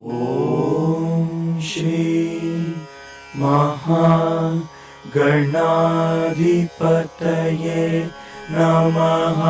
ॐ श्री महागणाधिपतये नमः।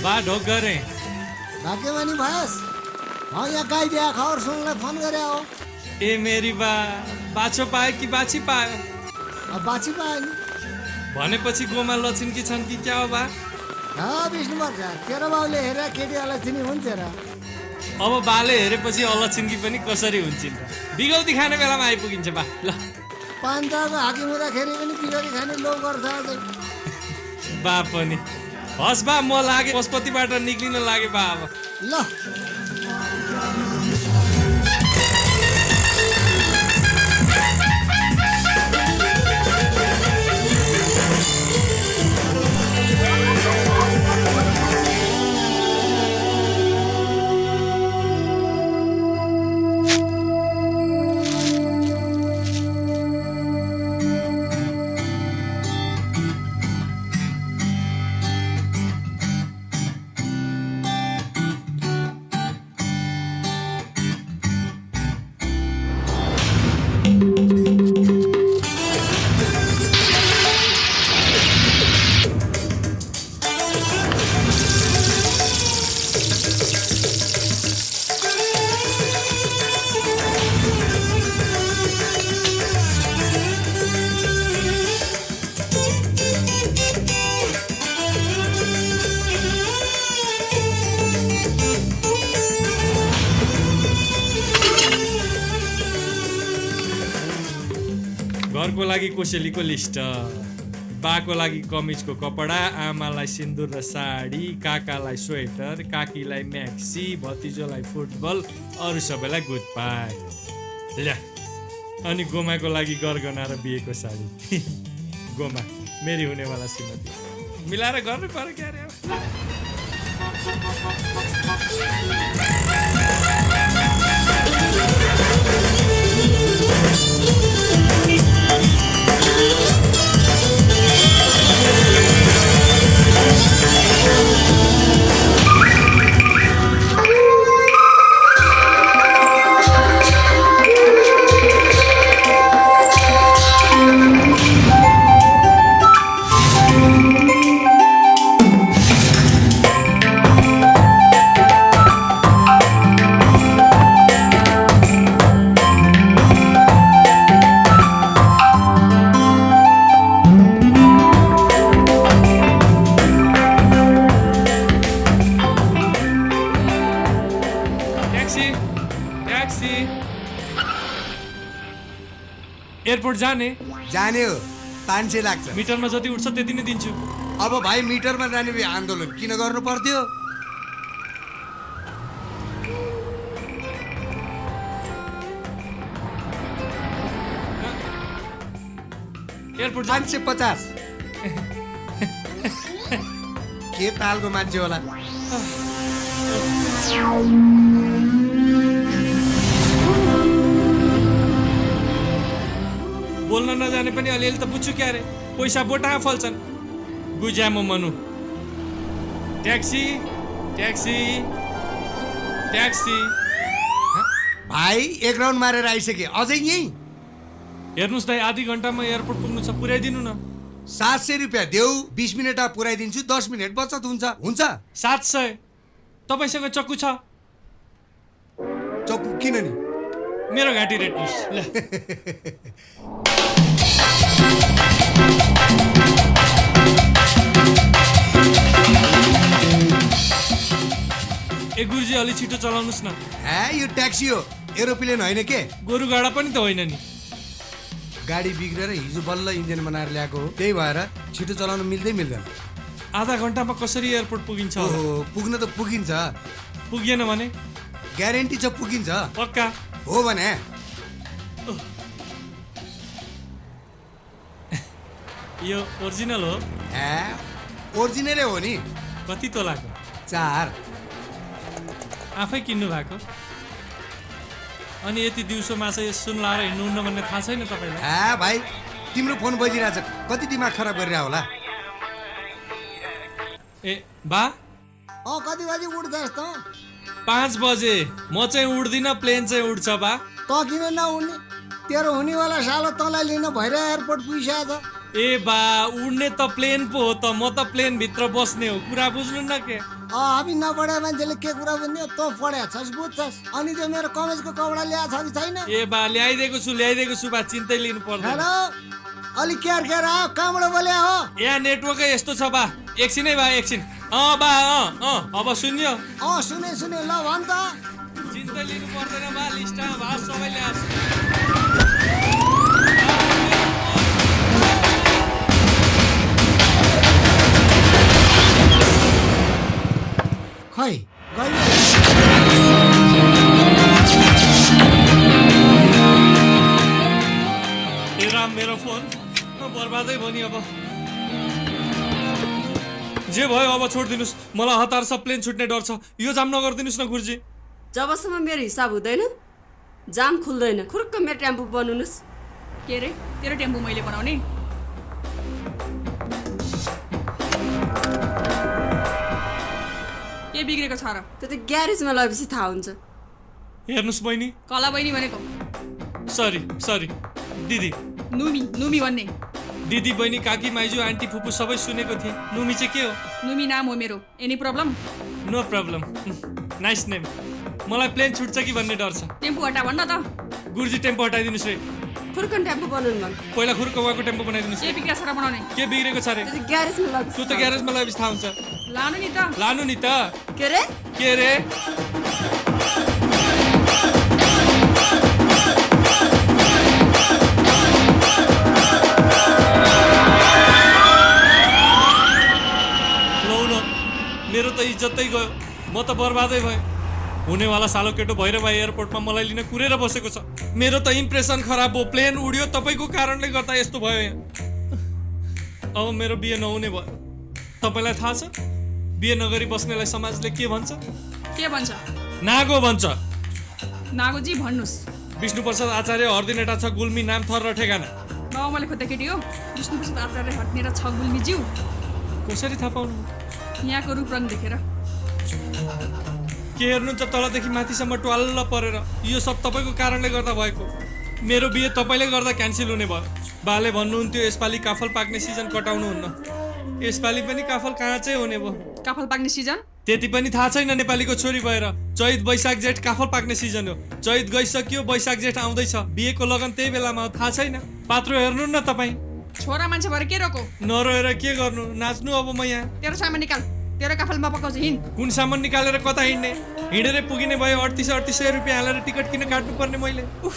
बा ढोकर भाग्यमानी भएस यहाँ गाई बिहा खबर सुन्नलाई फोन गरे हो। ए मेरी बा बाछो पायो कि बाछी पायो? अब बाछी पायो नि भनेपछि गोमा लछिनकी छन् कि क्या हो बा? विष्णुपर्छ तेरो बाउले हेरेर केटी अलक्षिनी हुन्छ र। अब बाले हेरेपछि अलक्षिनकी पनि कसरी हुन्छन् र? बिगौती खाने बेलामा आइपुगिन्छ बा। ल पान्जाको हाकिम हुँदाखेरि पनि बिगौती खाने लोभ गर्छ अझै। बा पनि हस् बा, म लागे पशुपतिबाट निक्लिन लागे बा। अब ल घरको लागि कोसेलीको लिस्ट, बाको लागि कमिजको कपडा, आमालाई सिन्दुर र साडी, काकालाई स्वेटर, काकीलाई म्याक्सी, भतिजोलाई फुटबल, अरू सबैलाई गुड बाई। ल्या, अनि गोमाको लागि गरगना र बिहेको साडी। गोमा मेरी हुनेवाला श्रीमती, मिलाएर गर्नु पर्यो क्या रे। एयरपोर्ट जाने हो, 500 लाग्छ। मिटरमा जति उठ्छ त्यति नै दिन्छु। अब भाइ मिटरमा जाने भए आन्दोलन किन गर्नु पर्थ्यो? एयरपोर्ट 550। के तालको मान्छे होला? बोल्न नजाने पनि अलिअलि त बुझ्छु क्या रे। पैसा बोटा फल्छन्। गुज्यामो मनु। Taxi taxi taxi. भाइ 1 राउन्ड मारेर आइसके, अझै यही? हेर्नुहोस् दाइ, आधी घन्टामा एयरपोर्ट पुग्नु छ, पुर्याइदिनु न। 700 रुपियाँ देऊ, 20 मिनटमा पुर्याइदिन्छु, 10 मिनट बचत हुन्छ। हुन्छ? 700। तपाईसँग चक्कु छ? चक्कु किन नि? मेरो घाँटी रेट्नुहोस् ल। ए गुरुजी, अलि छिटो चलाउनुहोस् न। यो ट्याक्सी हो, एरोप्लेन होइन के? गोरु गाडा पनि त होइन नि। गाडी बिग्रेर हिजो बल्ल इन्जिन बनाएर ल्याएको हो, त्यही भएर छिटो चलाउन मिल्दैन। आधा घन्टामा कसरी एयरपोर्ट पुगिन्छ? ओहो, पुग्न त पुगिन्छ। पुगिएन भने? ग्यारेन्टी छ पुगिन्छ। पक्का हो भने? यो ओरिजिनल हो? ओरिजिनलै हो नि। कति तोलाको? 4। आफै किन्नु भएको? अनि यति दिउँसो माछा सुन लाएर हिँड्नुहुन्न भन्ने थाहा छैन तपाईँलाई? भाइ, तिम्रो फोन बजिरहेछ, कति दिमाग खराब गरिरह होला। ए बा, कति बजी उठ्छस् त? 5 बजे। म चाहिँ उड्दिनँ, प्लेन चाहिँ उड्छ बा। त किन नउड्ने? तेरो हुनेवाला सालो तँलाई लिन भएर एयरपोर्ट पुगिसकेको छ। ए बा, उड्ने त प्लेन पो हो त, म त प्लेन भित्र बस्ने हो। कुरा बुझ्नु न के? हामी नपढे मान्छेले के कुरा बुझ्ने? तँ पढेको छस्, बुझ्छस्। अनि त्यो मेरो कमेजको कपडा ल्याएको छ कि छैन? ए बा, ल्याइदिएको छु बा, चिन्तै लिनु पर्दैन। हेलो, अलि केयर आयो, कहाँबाट बोले हो? यहाँ नेटवर्कै यस्तो छ बा। एकछिनै बा, एकछिन। बा, अब सुन्यो? सुने ल भन् त। चिन्तै लिनु पर्दैन बा, लिस्टमा भा सबै ल्याएको छु। खै गयो। ए राम, मेरो फोन बर्बादै भयो नि। अब जे भयो अब छोडिदिनुहोस्, मलाई हतार छ, प्लेन छुट्ने डर छ। यो जाम नगरिदिनुहोस् न गुरुजी। जबसम्म मेरो हिसाब हुँदैन, जाम खुल्दैन। खुर्क मेरो टेम्पो बनाउनुहोस्। के रे, तेरो टेम्पो मैले बनाउने? के बिग्रेको छ र? त्यो त ग्यारेजमा लगेपछि थाहा हुन्छ। हेर्नुहोस् बहिनी। कला बहिनी भनेको? सरी दिदी। नुमी भन्ने? दिदी, बहिनी, काकी, माइजू, आन्टी, फुपू सबै सुनेको थिएँ। नुमी चाहिँ के हो? नुमी नाम हो मेरो। Any problem? No problem nice name मलाई प्लेन छुट्छ कि भन्ने डर छ टेम्पो हटा भन्न त गुरुजी टेम्पो हटाइदिनुहोस् रे खुर्कन टेम्पो बनाउनु मन पहिला खुर्कवाको टेम्पो बनाइदिनुहोस् के बिग्रेछ र बनाउने के बिग्रेको छ रे त्यो चाहिँ ग्यारेजमा लग्छ त्यो त ग्यारेजमा लगेपछि थाहा हुन्छ लानु नि त लानु नि त के रे के रे लौ न मेरो त इज्जतै गयो म त बर्बादै भएँ हुनेवाला सालो केटो भैरवाई एयरपोर्टमा मलाई लिन कुरेर बसेको छ मेरो त इम्प्रेसन खराब भयो प्लेन उड्यो तपाईँको कारणले गर्दा यस्तो भयो यहाँ अब मेरो बिहे नहुने भयो तपाईँलाई थाहा छ बिहे नगरी बस्नेलाई समाजले के भन्छ के भन्छ नागो भन्छ नागोजी भन्नुहोस् विष्णुप्रसाद आचार्य हर्दिनेटा छ गुल्मी नाम थर र ठेगाना बाबा मैले खोज्दा केटी हो विष्णुप्रसाद आचार्य हट्नेर छ गुल्मी ज्यू कसरी थाहा पाउनु यहाँको रूप रङ देखेर के हेर्नुहुन्छ तलदेखि माथिसम्म ट्वाल्ल परेर यो सब तपाईँको कारणले गर्दा भएको मेरो बिहे तपाईँले गर्दा क्यान्सल हुने भयो बाले भन्नुहुन्थ्यो यसपालि काफल पाक्ने सिजन कटाउनुहुन्न यसपालि पनि काफल कहाँ चाहिँ हुने भयो काफल पाक्ने सिजन त्यति पनि थाहा छैन नेपालीको छोरी भएर चैत वैशाख जेठ काफल पाक्ने सिजन हो चैत गइसक्यो वैशाख जेठ आउँदैछ बिहेको लगन त्यही बेलामा हो थाहा छैन पात्रो हेर्नु न तपाईँ छोरा मान्छे भएर के रोको नरोएर के गर्नु नाच्नु अब म यहाँ तेरो सामान निकाल तेरो काफलमा पकाउँछ हिँड कुन सामान निकालेर कता हिँड्ने हिँडेरै पुगिने भयो 3800 रुपियाँ हालेर टिकट किन काट्नु पर्ने मैले उफ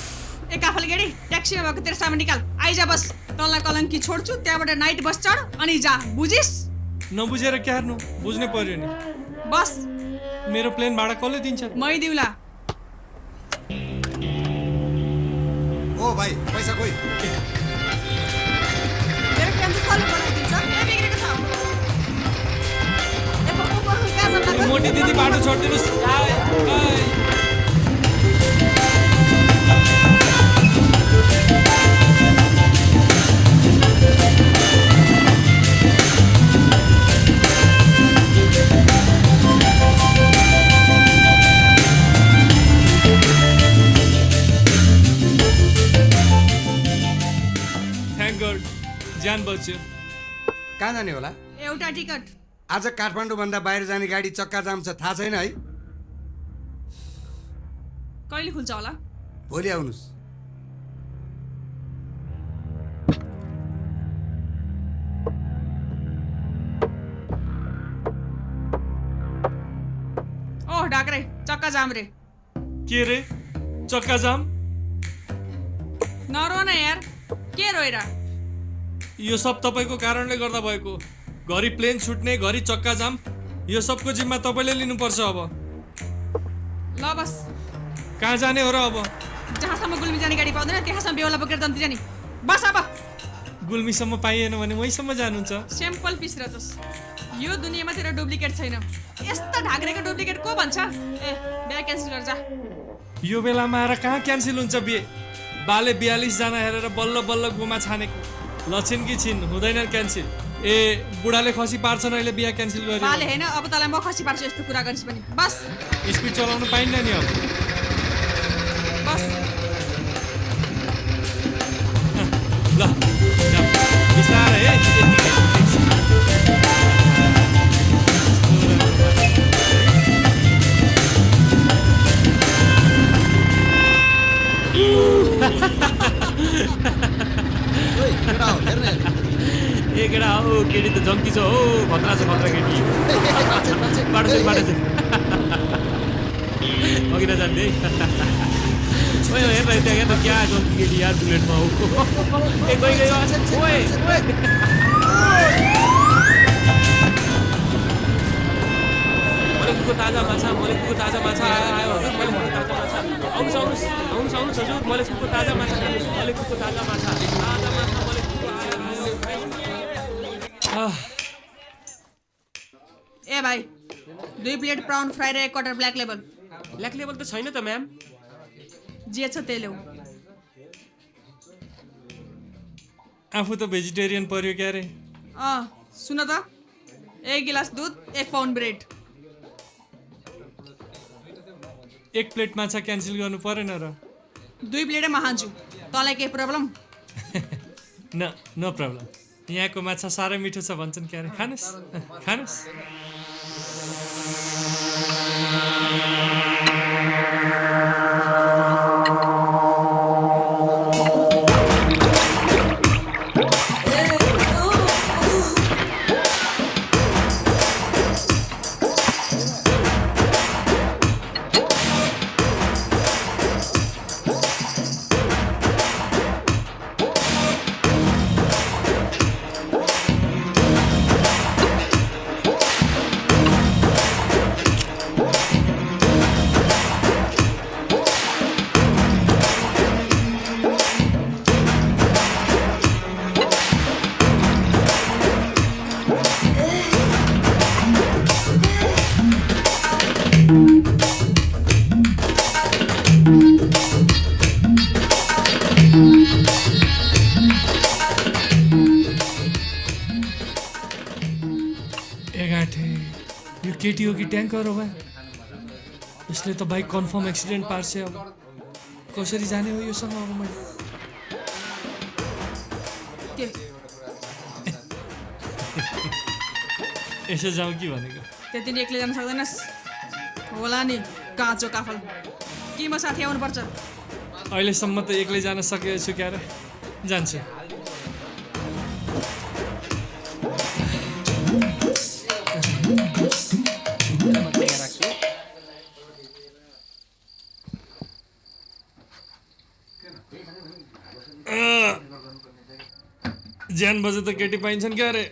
ए काफल गेडी ट्याक्सीमा भएको तेरो सामान निकाल आइजा बस तँलाई कलङ्की छोड्छु त्यहाँबाट नाइट बस चढ अनि जा बुझिस् नबुझेर के हार्नु बुझ्नै पर्यो नि बस मेरो प्लेन भाडा कसले दिन्छ मै दिउला ओ भाइ पैसा खोइ मेरो टेम्पो कसले बनाइदिन्छ ए बिग्रेको छ ए पप्पू पर्नु कहाँ छ ए, मोटी दिदी बाटो छोडिदिनुहोस् आइ, आइ। Thank God, ज्यान बच्यो कहाँ जाने होला एउटा टिकट आज काठमाडौँभन्दा बाहिर जाने गाडी चक्का जाम छ थाहा छैन है कहिले खुल्छ होला भोलि आउनुहोस् ओह ढाक्रे चक्का जाम रे के रे चक्का जाम नरो न यार के रोएर यो सब तपाईँको कारणले गर्दा भएको घरि प्लेन छुट्ने घरि चक्का जाम यो सबको जिम्मा तपाईँले लिनुपर्छ अब ल बस कहाँ जाने हो र अब जहाँसम्म गुल्मी जाने गाडी पाउँदैन त्यहाँसम्म बेहुला बोकेर जान्थी जाने बस अब गुल्मीसम्म पाइएन भने वहीँसम्म जानुहुन्छ सिम्पल पिस रहेछस् यो दुनियाँमा तेरो डुप्लिकेट छैन यस्तो ढाक्रेको डुप्लिकेट को भन्छ ए बिहा क्यान्सल गर जा यो बेलामा आएर कहाँ क्यान्सल हुन्छ बिहे बाले 42 जना हेरेर बल्ल बल्ल गोमा छानेको लछिन कि छिन हुँदैन क्यान्सल ए बुढाले खसी पार्छन् अहिले बिहा क्यान्सल बाले गरे होइन अब तँलाई म खसी पार्छु यस्तो कुरा गरिस् पनि बस स्पिड चलाउनु पाइन्न नि अब बस ल जाऊ। बिस्तारै है यतिकै। ए केटा हो केटी त जङ्की छ हो खतरा छ खतरा केटी बाटो चाहिँ अघि नजान्ने ओए हेर न त्यहाँ हेर न क्या जङ्की केटी यार बुलेटमा हो ए गइ गयो ओए ओए मलेकुको ताजा माछा आयो हजुर मलेकुको ताजा माछा आउनुहोस् हजुर मलेकुको ताजा माछा खानुहोस् मलेकुको ताजा माछा मलेकुको आयो ए भाइ 2 प्लेट प्राउन फ्राई र 1 quarter black label black label त छैन त म्याम जे छ त्यही ल्याऊ आफू त भेजिटेरियन पर्यो क्या रे सुन त 1 गिलास दुध 1 पाउन्ड ब्रेड 1 प्लेट माछा क्यान्सल गर्नु परेन र 2 प्लेटै म खान्छु तँलाई केही प्रब्लम नो प्रब्लम यहाँको माछा साह्रै मिठो छ भन्छन् क्या रे खानुहोस् केटी हो कि ट्याङ्कर हो भाइ यसले त बाइक कन्फर्म एक्सिडेन्ट पार्छ अब कसरी जाने हो योसँग अब मैले के यसो जाउँ कि भनेको त्यति नि एक्लै जान सक्दैनस् होला नि काँचो काफल कि म साथी आउनुपर्छ अहिलेसम्म त एक्लै जान सकेको छु क्यारे जान्छु ज्यान बजे त केटी पाइन्छन् क्या अरे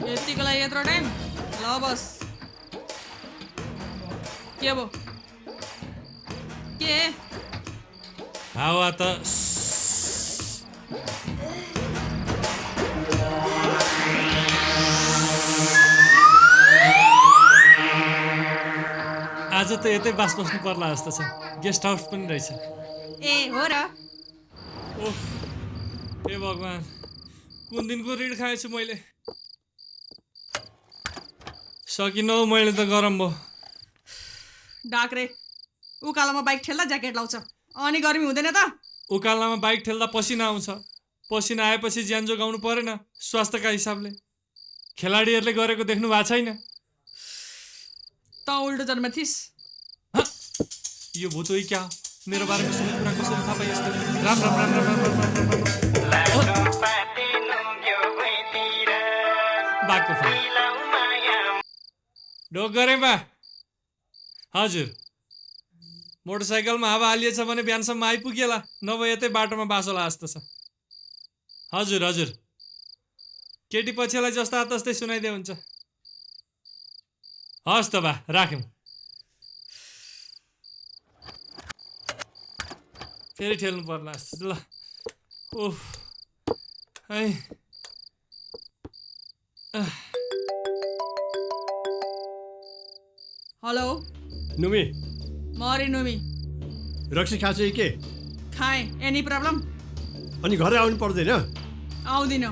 यतिको लागि यत्रो टाइम ल बस के भो के हावा त आज त यतै बास बस्नु पर्ला जस्तो छ गेस्ट हाउस पनि रहेछ ए हो र ओह ए भगवान् कुन दिनको ऋण खाएछु मैले सकिन हौ मैले त गरम भयो डाक रे उकालोमा बाइक ठेल्दा ज्याकेट लाउँछ अनि गर्मी हुँदैन त उकालामा बाइक ठेल्दा पसिना आउँछ पसिना आएपछि ज्यान जोगाउनु परेन स्वास्थ्यका हिसाबले खेलाडीहरूले गरेको देख्नु भएको छैन त उल्टो जन्म थिइस् यो भुतोइ क्या हो? मेरो बारेमा सबै कुरा कसरी थाहा पाइस् त? राम राम राम राम राम राम राम राम बाघको फोन ढोक गरे बा हजुर मोटरसाइकलमा हावा हालिएछ भने बिहानसम्म आइपुगेला नभए यतै बाटोमा बासोला जस्तो छ हजुर हजुर केटी पछिलाई जस्ता तस्तै सुनाइदिए हुन्छ हस् त बा राख्यौँ फेरि ठेल्नु पर्ला जस्तो ल ओह है हेलो नुमी मरी नुमी रक्सी खान्छ के खाएँ एनी प्रब्लम अनि घरै आउनु पर्दैन आउँदिन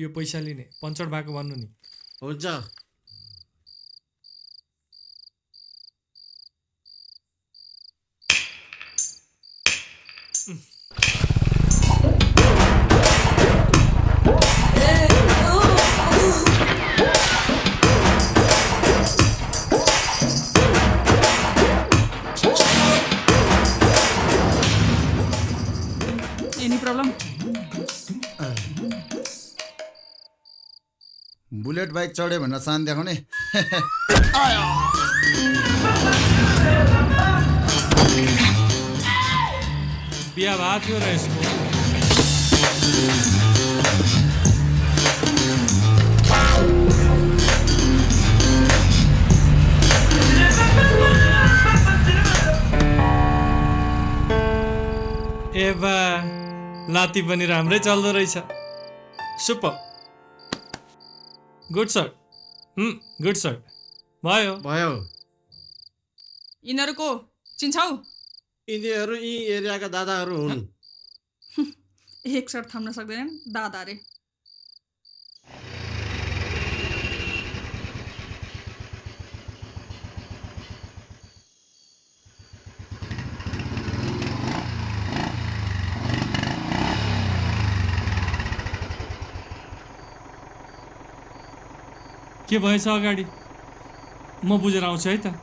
यो पैसा लिने पञ्चर भएको भन्नु नि हुन्छ एनी प्रब्लम बुलेट बाइक चढ्यो भनेर सान देखाउने बिहा भएको थियो र यसको ए बा लाती पनि राम्रै चल्दो रहेछ super good shirt good shirt भयो भयो यिनीहरूको चिन्छौ यिनीहरू यी एरियाका दादाहरू हुन्। एक सर्ट थाम्न सक्दैनन् दादा रे। के भएछ अगाडि? म बुझेर आउँछु है त।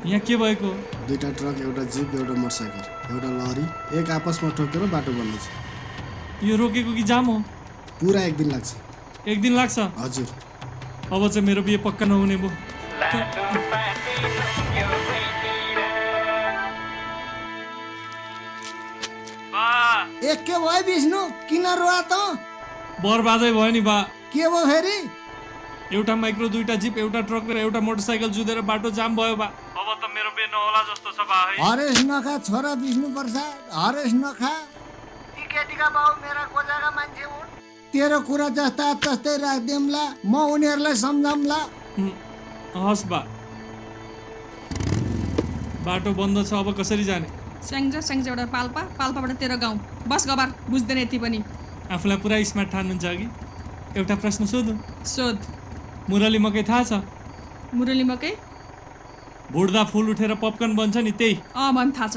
यहाँ के भएको? दुईटा ट्रक, एउटा जिप, एउटा मोटरसाइकल, एउटा लरी एक आपसमा ठोकेर बाटो बन्दैछ। यो रोकेको कि जाम हो? पुरा एक दिन लाग्छ। एक दिन लाग्छ? हजुर। अब चाहिँ मेरो बिहे पक्का नहुने भयो। ए के भयो विष्णु, किन रोआ त? बर्बादै भयो नि बा। के भयो फेरि? एउटा माइक्रो, दुईटा जिप, एउटा ट्रक र एउटा मोटरसाइकल जुधेर बाटो जाम भयो बा। अब त मेरो बिहे नहोला जस्तो छ बा है। हरेश नखा छोरा विष्णु प्रसाद, हरेश नखा। ती केटीका बाउ मेरा गोजाका मान्छे हुन्। तेरो कुरा जस्ता तस्तै राख्दिउँला, म उनीहरूलाई सम्झाउँला। हस् बा। बाटो बन्द छ, अब कसरी जाने? स्याङ्जा एउटा पाल्पा, पाल्पाबाट तेरो गाउँ। बस गबार, बुझ्दैन यति पनि। आफूलाई पुरा स्मार्ट ठान्नुहुन्छ कि? एउटा प्रश्न सोधौँ? सोध। मुरली मकै थाहा छ? मुरली मकै? भुट्दा फुल उठेर पपकर्न बन्छ नि, त्यही? भन् थाहा छ।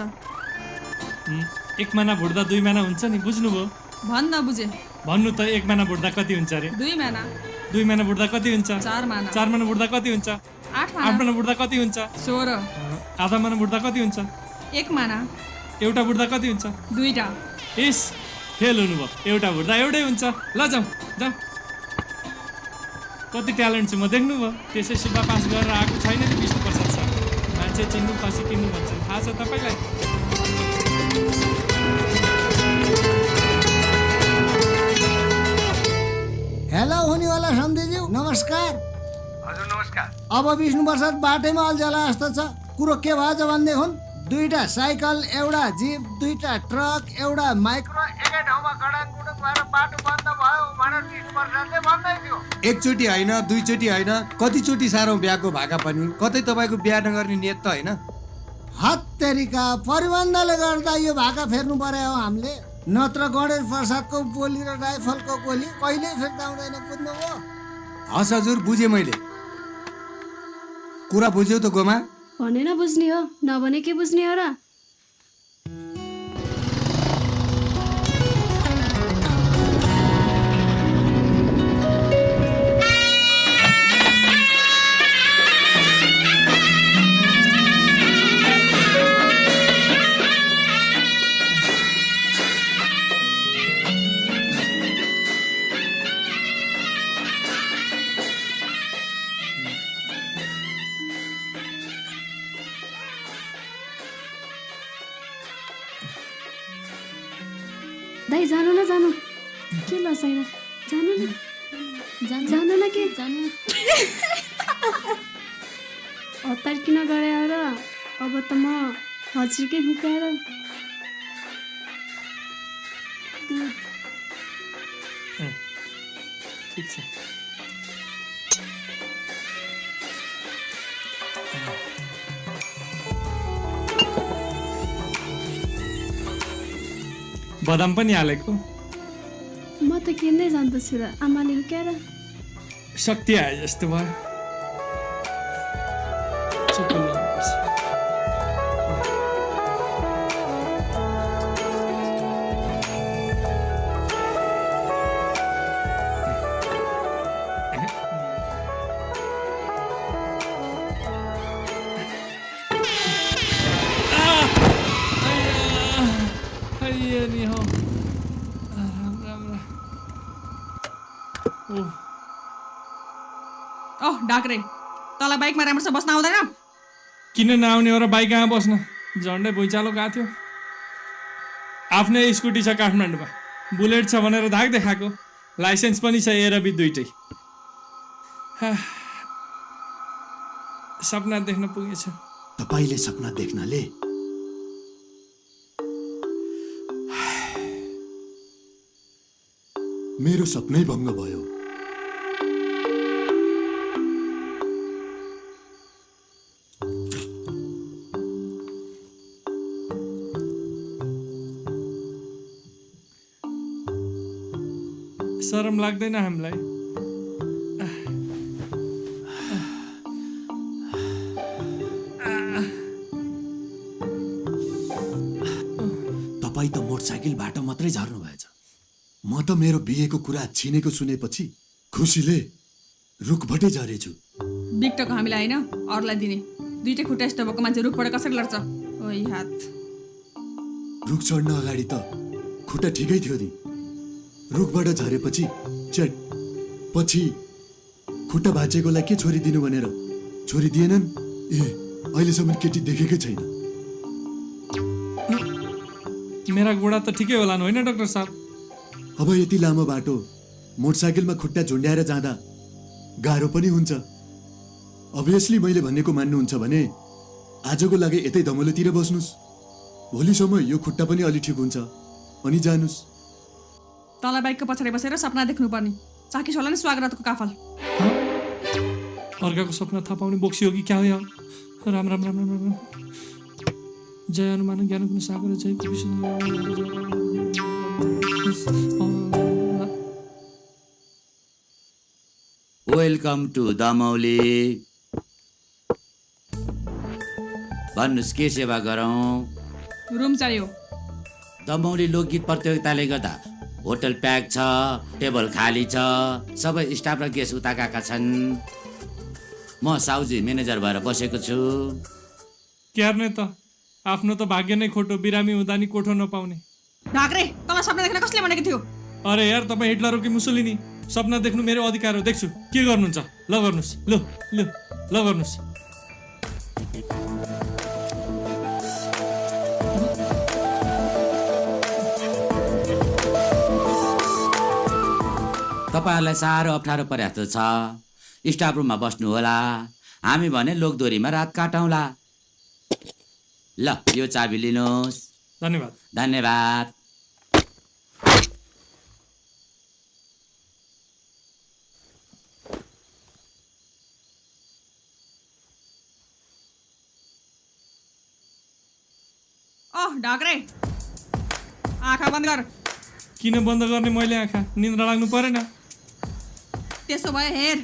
एक माना भुट्दा 2 माना हुन्छ नि, बुझ्नुभयो? भन् न बुझे। भन्नु त, 1 माना भुट्दा कति हुन्छ अरे? 2 माना। 2 माना भुट्दा कति हुन्छ? 4 माना। 4 माना भुट्दा कति हुन्छ? 8 माना। 8 माना भुट्दा कति हुन्छ? 16। आधा माना भुट्दा कति हुन्छ? 1 माना। एउटा भुट्दा कति हुन्छ? 2टा। इस फेल हुनुभयो। एउटा भुट्दा एउटै हुन्छ। ल जाउँ जाउँ। कति ट्यालेन्ट छु म, देख्नुभयो? त्यसै सुब्बा पास गरेर आएको छैन नि विष्णु प्रसाद सर। मान्छे चिन्नु खसी किन्नु भन्छन्, थाहा छ तपाईँलाई? हेलो हुनेवाला सम्धिज्यू, नमस्कार। हजुर नमस्कार। अब विष्णु प्रसाद बाटैमा अल्झला जस्तो छ। कुरो के भएछ भनेदेखि 2टा साइकल, एउटा जिप, 2टा ट्रक, एउटा माइक्रो एकै ठाउँमा गडाङगुडुङ भएर बाटो बन्द भयो भनेर विष्णु प्रसादले भन्दै थियो। एकचोटि होइन, दुईचोटि होइन, कतिचोटि सारौँ बिहाको भाका पनि। कतै तपाईँको बिहा नगर्ने नियत त होइन? हत्तेरिका, परिबन्धले गर्दा यो भाका फेर्नु पर्यो हामीले। नत्र गणेश प्रसादको गोली र राइफलको गोली कहिल्यै फेर्दा हुँदैन, बुझ्नुभयो? हस् हजुर, बुझेँ मैले। कुरा बुझ्यौ त गोमा? भने नबुझ्ने हो, नभने के बुझ्ने हो र? दाइ जानु न, जानु। के लसाइरा, जानु न, जानु न। के जानु? हतार किन गरे र? अब त म हजुरकै हुकाएर ठिक छ। बदाम पनि हालेको। म त किन्दै जान्दछु र आमाले हुकाएर। शक्ति आए जस्तो भयो। चुप लाग्नुपर्छ। नि हो ओह डाक्रे, तँलाई बाइकमा राम्रोसँग बस्न आउँदैन? किन नआउने हो र बाइक कहाँ बस्न? झन्डै भुइँचालो गएको थियो। आफ्नै स्कुटी छ काठमाडौँमा, बुलेट छ भनेर धाक देखाएको। लाइसेन्स पनि छ, ए र बी दुइटै। सपना देख्न पुगेछ। तपाईले सपना देख्नाले मेरो सपनै भङ्ग भयो। शरम लाग्दैन हामीलाई? तपाईँ त मोटरसाइकलबाट मात्रै झर्नु भएछ। म त मेरो बिहेको कुरा छिनेको सुनेपछि खुसीले रुखबाटै झरेछु। बिकटक हामीलाई होइन अरूलाई दिने। दुईटै खुट्टा यस्तो भएको मान्छे रुखबाट कसरी लड्छ? ओइ हात। रुख चढ्न अगाडि त खुट्टा ठिकै थियो नि। रुखबाट झरेपछि चेट पछि खुट्टा भाँचेकोलाई के छोरी दिनु भनेर छोरी दिएनन्। ए अहिलेसम्म केटी देखेकै छैन। मेरा गोडा त ठिकै होला होइन डाक्टर साहब? अब यति लामो बाटो मोटरसाइकलमा खुट्टा झुन्ड्याएर जाँदा गाह्रो पनि हुन्छ। अभियसली मैले भनेको मान्नुहुन्छ भने आजको लागि यतै धमलोतिर बस्नुहोस्। भोलिसम्म यो खुट्टा पनि अलि ठिक हुन्छ अनि जानुहोस्। तँलाई बाइकको पछाडि बसेर सपना देख्नुपर्ने। चाकिस होला नि स्वागतको काफल। अर्काको सपना थाहा पाउने बोक्सी हो कि क्या हो यार? राम राम राम राम राम। जय हनुमान ज्ञान गुण सागर जय कृष्ण। Welcome to Damauli. भन्नुहोस् के सेवा गरौँ? रुम चाहियो। दमौली लोकगीत प्रतियोगिताले गर्दा होटल प्याक छ, टेबल खाली छ, सबै स्टाफ र गेस्ट उता गएका छन्। म साउजी म्यानेजर भएर बसेको छु। क्यार्ने त आफ्नो त भाग्य नै खोटो, बिरामी हुँदा नि कोठो नपाउने। ढाक्रे तँलाई सपना देख्न कसले भनेको थियो? अरे यार तपाईँ हिटलर हो कि मुसोलिनी? सपना देख्नु मेरो अधिकार हो, देख्छु। के गर्नुहुन्छ? ल गर्नुहोस्, ल ल ल गर्नुहोस्। तपाईँहरूलाई साह्रो अप्ठ्यारो पर्याप्त छ। स्टाफ रुममा बस्नु होला, हामी भने लोकदोरीमा रात काटौँला। ल यो चाबी लिनुहोस्। धन्यवाद। धन्यवाद। ओह ढाक्रे आँखा बन्द गर। किन बन्द गर्ने मैले आँखा? निन्द्रा लाग्नु परेन? त्यसो भए हेर।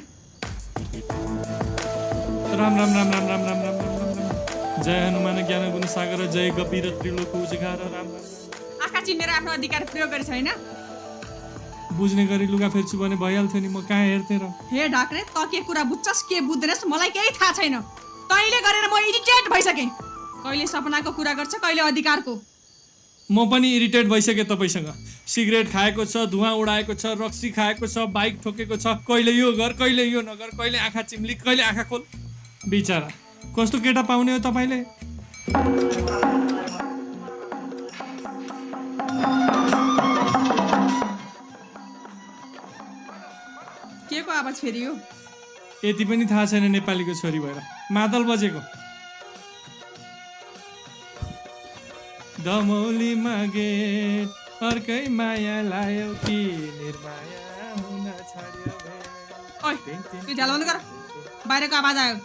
राम राम राम राम राम राम राम राम राम। जय हनुमान ज्ञान गुण सागर जय गम्भीर त्रिलोक उजिगार। राम राम। आँखा चिन्नेर आफ्नो अधिकार प्रयोग गरे छैन। बुझ्ने गरी लुगा फेर्छु भने भइहाल्थ्यो नि, म कहाँ हेर्थेँ र? हे ढाक्रे त के कुरा बुझ्छस् के बुझ्दैनस् मलाई केही थाहा छैन। तैँले गरेर म इरिटेट भइसकेँ। कहिले सपनाको कुरा गर्छ कहिले अधिकारको। म पनि इरिटेट भइसकेँ तपाईँसँग। सिगरेट खाएको छ, धुवाँ उडाएको छ, रक्सी खाएको छ, बाइक ठोकेको छ, कहिले यो गर कहिले यो नगर, कहिले आँखा चिम्ली कहिले आँखा खोल। बिचरा कस्तो केटा पाउने हो तपाईँले? के को आवाज फेरि हो? यति पनि थाहा छैन नेपालीको छोरी भएर मादल बजेको। दमौली मागे अर्कै माया लायो कि निर्माया हुन छाड्यो। ओइ त्यो झ्याल बन्द गर। बाहिरको आवाज आयो।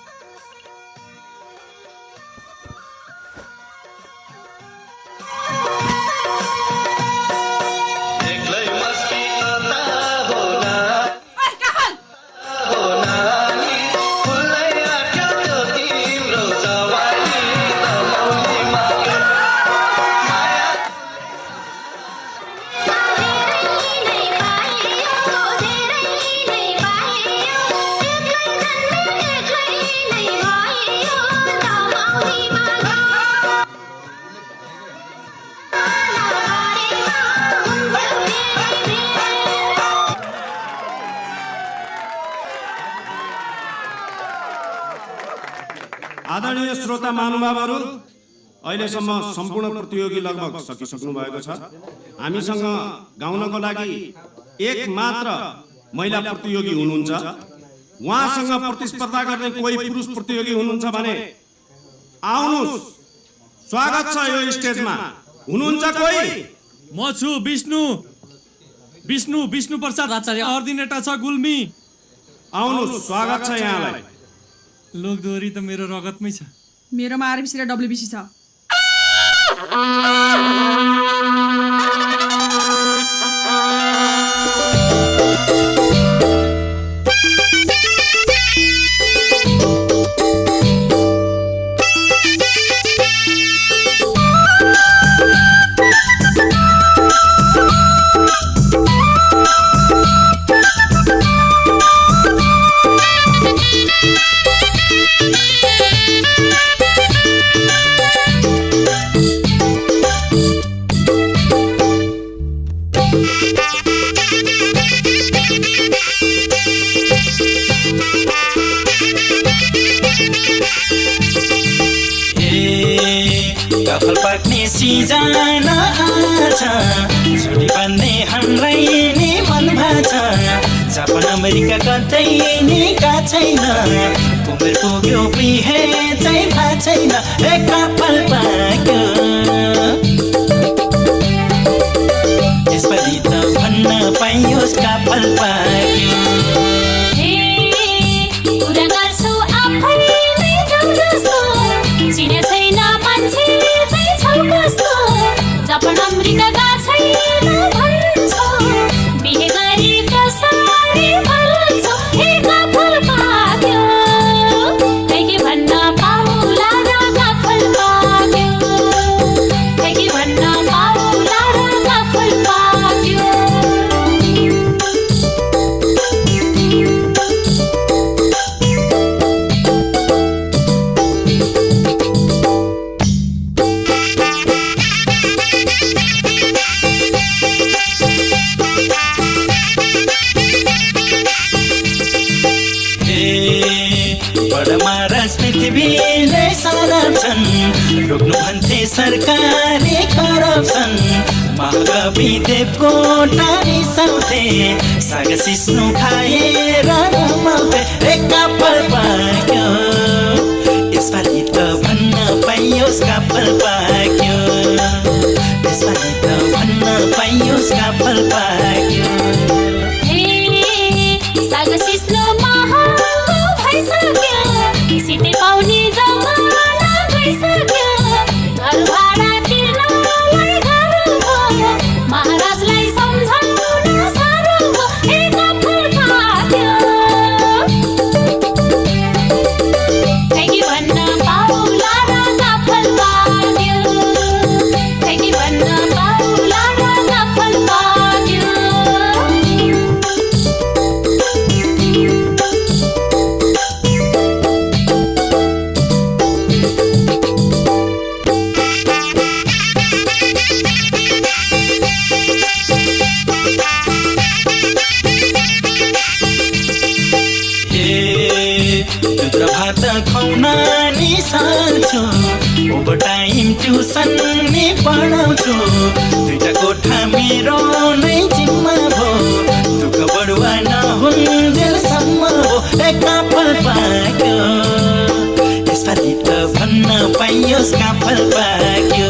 आदरणीय श्रोता महानुभावहरू, अहिलेसम्म सम्पूर्ण प्रतियोगी लगभग सकिसक्नु भएको छ। हामीसँग गाउनको लागि एक मात्र महिला प्रतियोगी हुनुहुन्छ। उहाँसँग प्रतिस्पर्धा गर्ने कोही पुरुष प्रतियोगी हुनुहुन्छ भने आउनुहोस्, स्वागत छ यो स्टेजमा। हुनुहुन्छ कोही? म छु विष्णु विष्णु प्रसाद आचार्य, अर्दिनेटा छ गुल्मी। आउनुहोस्, स्वागत छ यहाँलाई। लोकदोहोरी त मेरो रगतमै छ। मेरोमा आरबिसी र डब्लुबिसी छ। कफल पाक्ने सिजन आछ छुरी बन्ने हामीलाई नि मन भाछ जापान अमेरिका कतै नि गएको छैन उमेर पुग्यो बिहे चाहिँ थाहा छैन ए कफल पाक्यो यसपालि त भन्न पाइयोस् कफल पाक्यो चिने छैन मान्छे चाहिँ छौ कस्तो जापान अमेरिका गएको छैन भन्छौ बिहे गरी कसरी भन्छौ हे कफल पाक्यो खै के भन्न पाउला र कफल पाक्यो खै के भन्न पाउला र कफल पाक्यो पृथ्वीले सराप्छन् रोक्नु भन्थे सरकारले करप्सन महाकवि देवकोटा रिसाउँथे साग सिस्नु खाएर रमाउँथे ए कफल पाक्यो यसपालि त भन्न पाइयोस् कफल पाक्यो यसपालि त भन्न पाइयोस् कफल पाक्यो साग सिस्नु महँगो भइसक्यो सिधै पाउने जमाना गइसक्यो घर भाडा तिर्नलाई गाह्रो भयो महाराजलाई सम्झाउन साह्रो भयो हे कफल पाक्यो खै के भन्न पाउला र कफल पाक्यो खै के भन्न पाउला र कफल पाक्यो भात खुवाउन नि सक्छु ओभर टाइम ट्युसन नि पढाउँछु दुईटा कोठा मेरो नै जिम्मा भो दुःख बढुवा नहुन्जेलसम्म हो ए कफल पाक्यो यसपालि त भन्न पाइयोस् कफल पाक्यो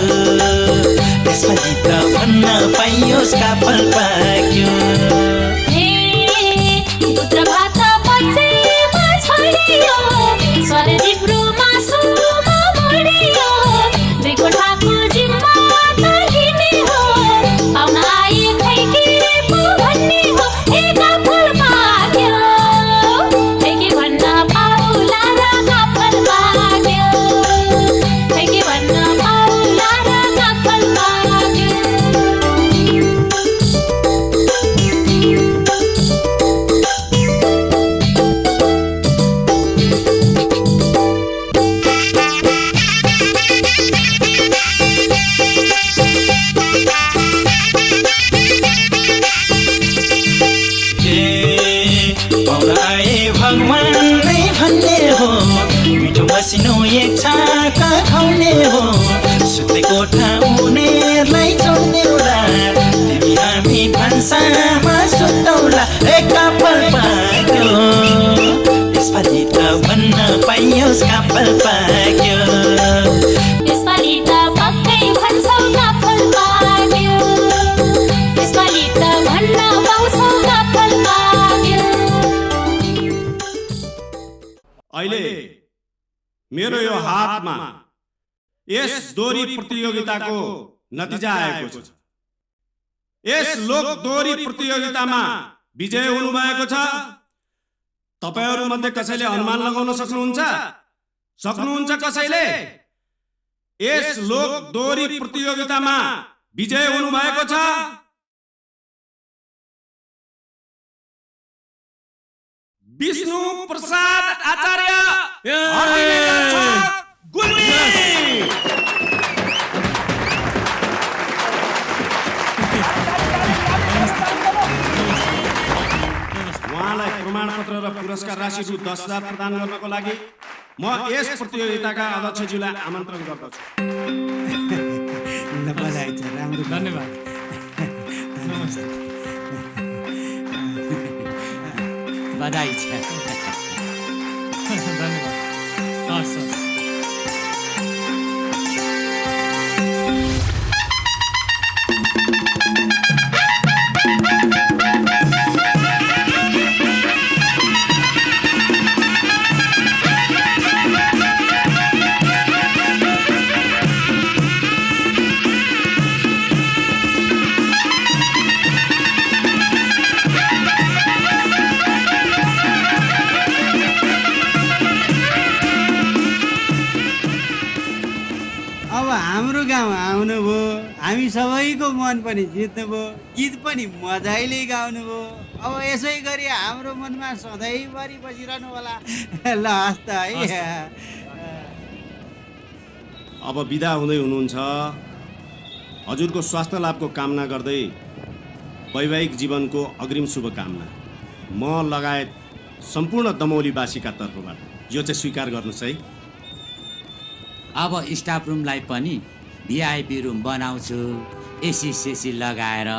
यसपालि त भन्न पाइयोस् कफल पाक्यो स्वाले जिब्रोमा सुमा मोडियो दुई कोठाको जिम्मा त लिने हो पाउन आए खै के पो भन्ने हो हे कफल पाक्यो खै के भन्न पाउला र कफल पाक्यो खै के भन्न पाउला र कफल पाक्यो भगवान नै भन्ने हो मिठो मसिनो एक छाका खुवाउने हो सुत्ने कोठा उनीहरूलाई छोड्देऊला तिमी हामी भान्सामा सुतौला ए कफल पाक्यो यसपालि त भन्न पाइयोस् कफल पाक्यो यसपालि त पक्कै भन्छौ कफल पाक्यो यसपालि त भन्न पाउँछौ कफल पाक्यो अहिले मेरो यो हातमा यस दोरी प्रतियोगिताको नतिजा आएको छ। यस लोक दोरी प्रतियोगितामा विजय हुनुभएको छ। तपाईहरुमध्ये कसैले अनुमान लगाउन सक्नुहुन्छ? सक्नुहुन्छ कसैले? यस लोक दोहोरी प्रतियोगितामा विजय हुनुभएको छ विष्णु प्रसाद आचार्य गुल्मी। उहाँलाई प्रमाणपत्र र पुरस्कार राशि रु 10,000 प्रदान गर्नको लागि म यस प्रतियोगिताका अध्यक्षज्यूलाई आमन्त्रण गर्दछु। धन्यवाद। बधाई छ। धन्यवाद। हस् हस्। हाम्रो गाउँ आउनुभयो, हामी सबैको मन पनि जित्नुभयो, गीत पनि मजाले गाउनुभयो। अब यसै गरी हाम्रो मनमा सधैँभरि बसिरहनु होला। ल हस् त है। अब बिदा हुँदै हुनुहुन्छ। हजुरको स्वास्थ्य लाभको कामना गर्दै वैवाहिक जीवनको अग्रिम शुभकामना म लगायत सम्पूर्ण दमौलीवासीका तर्फबाट यो चाहिँ स्वीकार गर्नुहोस् है। अब स्टाफ रुमलाई पनि भिआइपी रुम बनाउँछु। एसी सेसी लगाएर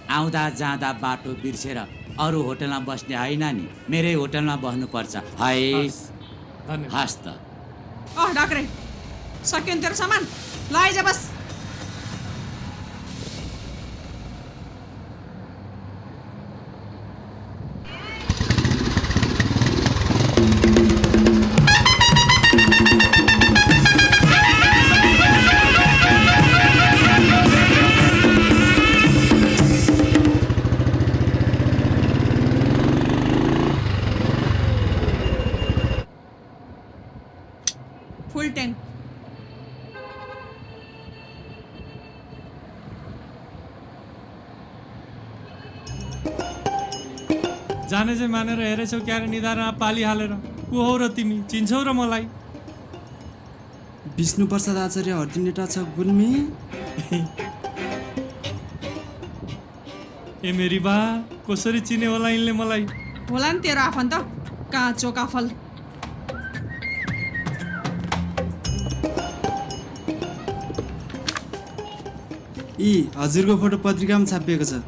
आउँदा जाँदा बाटो बिर्सेर अरू होटलमा बस्ने होइन नि, मेरै होटलमा बस्नुपर्छ है। हस् त। डाक्रे सक्यो नि तेरो सामान, लैजा बस। फुल ट्याङ्क। जाने चाहिँ मानेर हेरेछौ क्यारे निधारमा पाली हालेर। को हौ र तिमी? चिन्छौ र मलाई? विष्णु प्रसाद आचार्य हर्दिनेटा छ गुल्मी। ए मेरी बा, कसरी चिने होला यिनले मलाई? होला नि तेरो आफन्त, काँचो काफल। हजुरको फोटो पत्रिकामा छापिएको छ।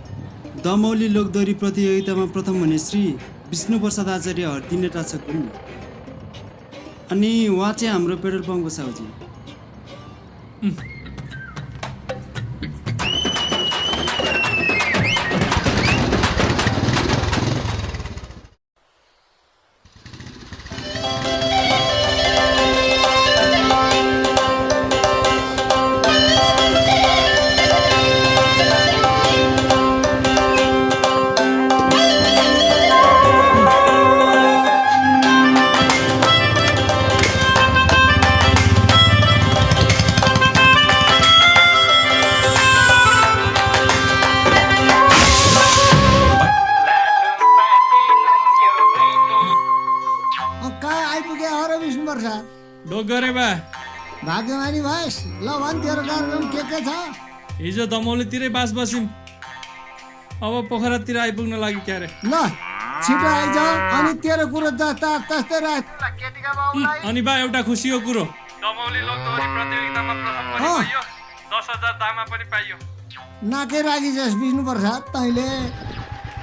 दमौली लोकदोरी प्रतियोगितामा प्रथम हुने श्री विष्णु प्रसाद आचार्य हर्दिनेटा छ गुल्मी। अनि उहाँ चाहिँ हाम्रो पेट्रोल पम्पको साउजी। भाग्यमानी भएस। ल भन् तेरो कार्यक्रम के छ? हिजो दमौलीतिरै बास बस्यौँ, अब पोखरातिर आइपुग्न लागि क्यारे। ल छिटो आइज। अनि तेरो कुरो जस्ता तस्तै राख। अनि बा एउटा खुसीको कुरो, दमौली लोकदोहोरी प्रतियोगितामा प्रथम पनि पाइयो, 10,000 दामा पनि पाइयो। नाकै राखिस् विष्णु प्रसाद तैँले।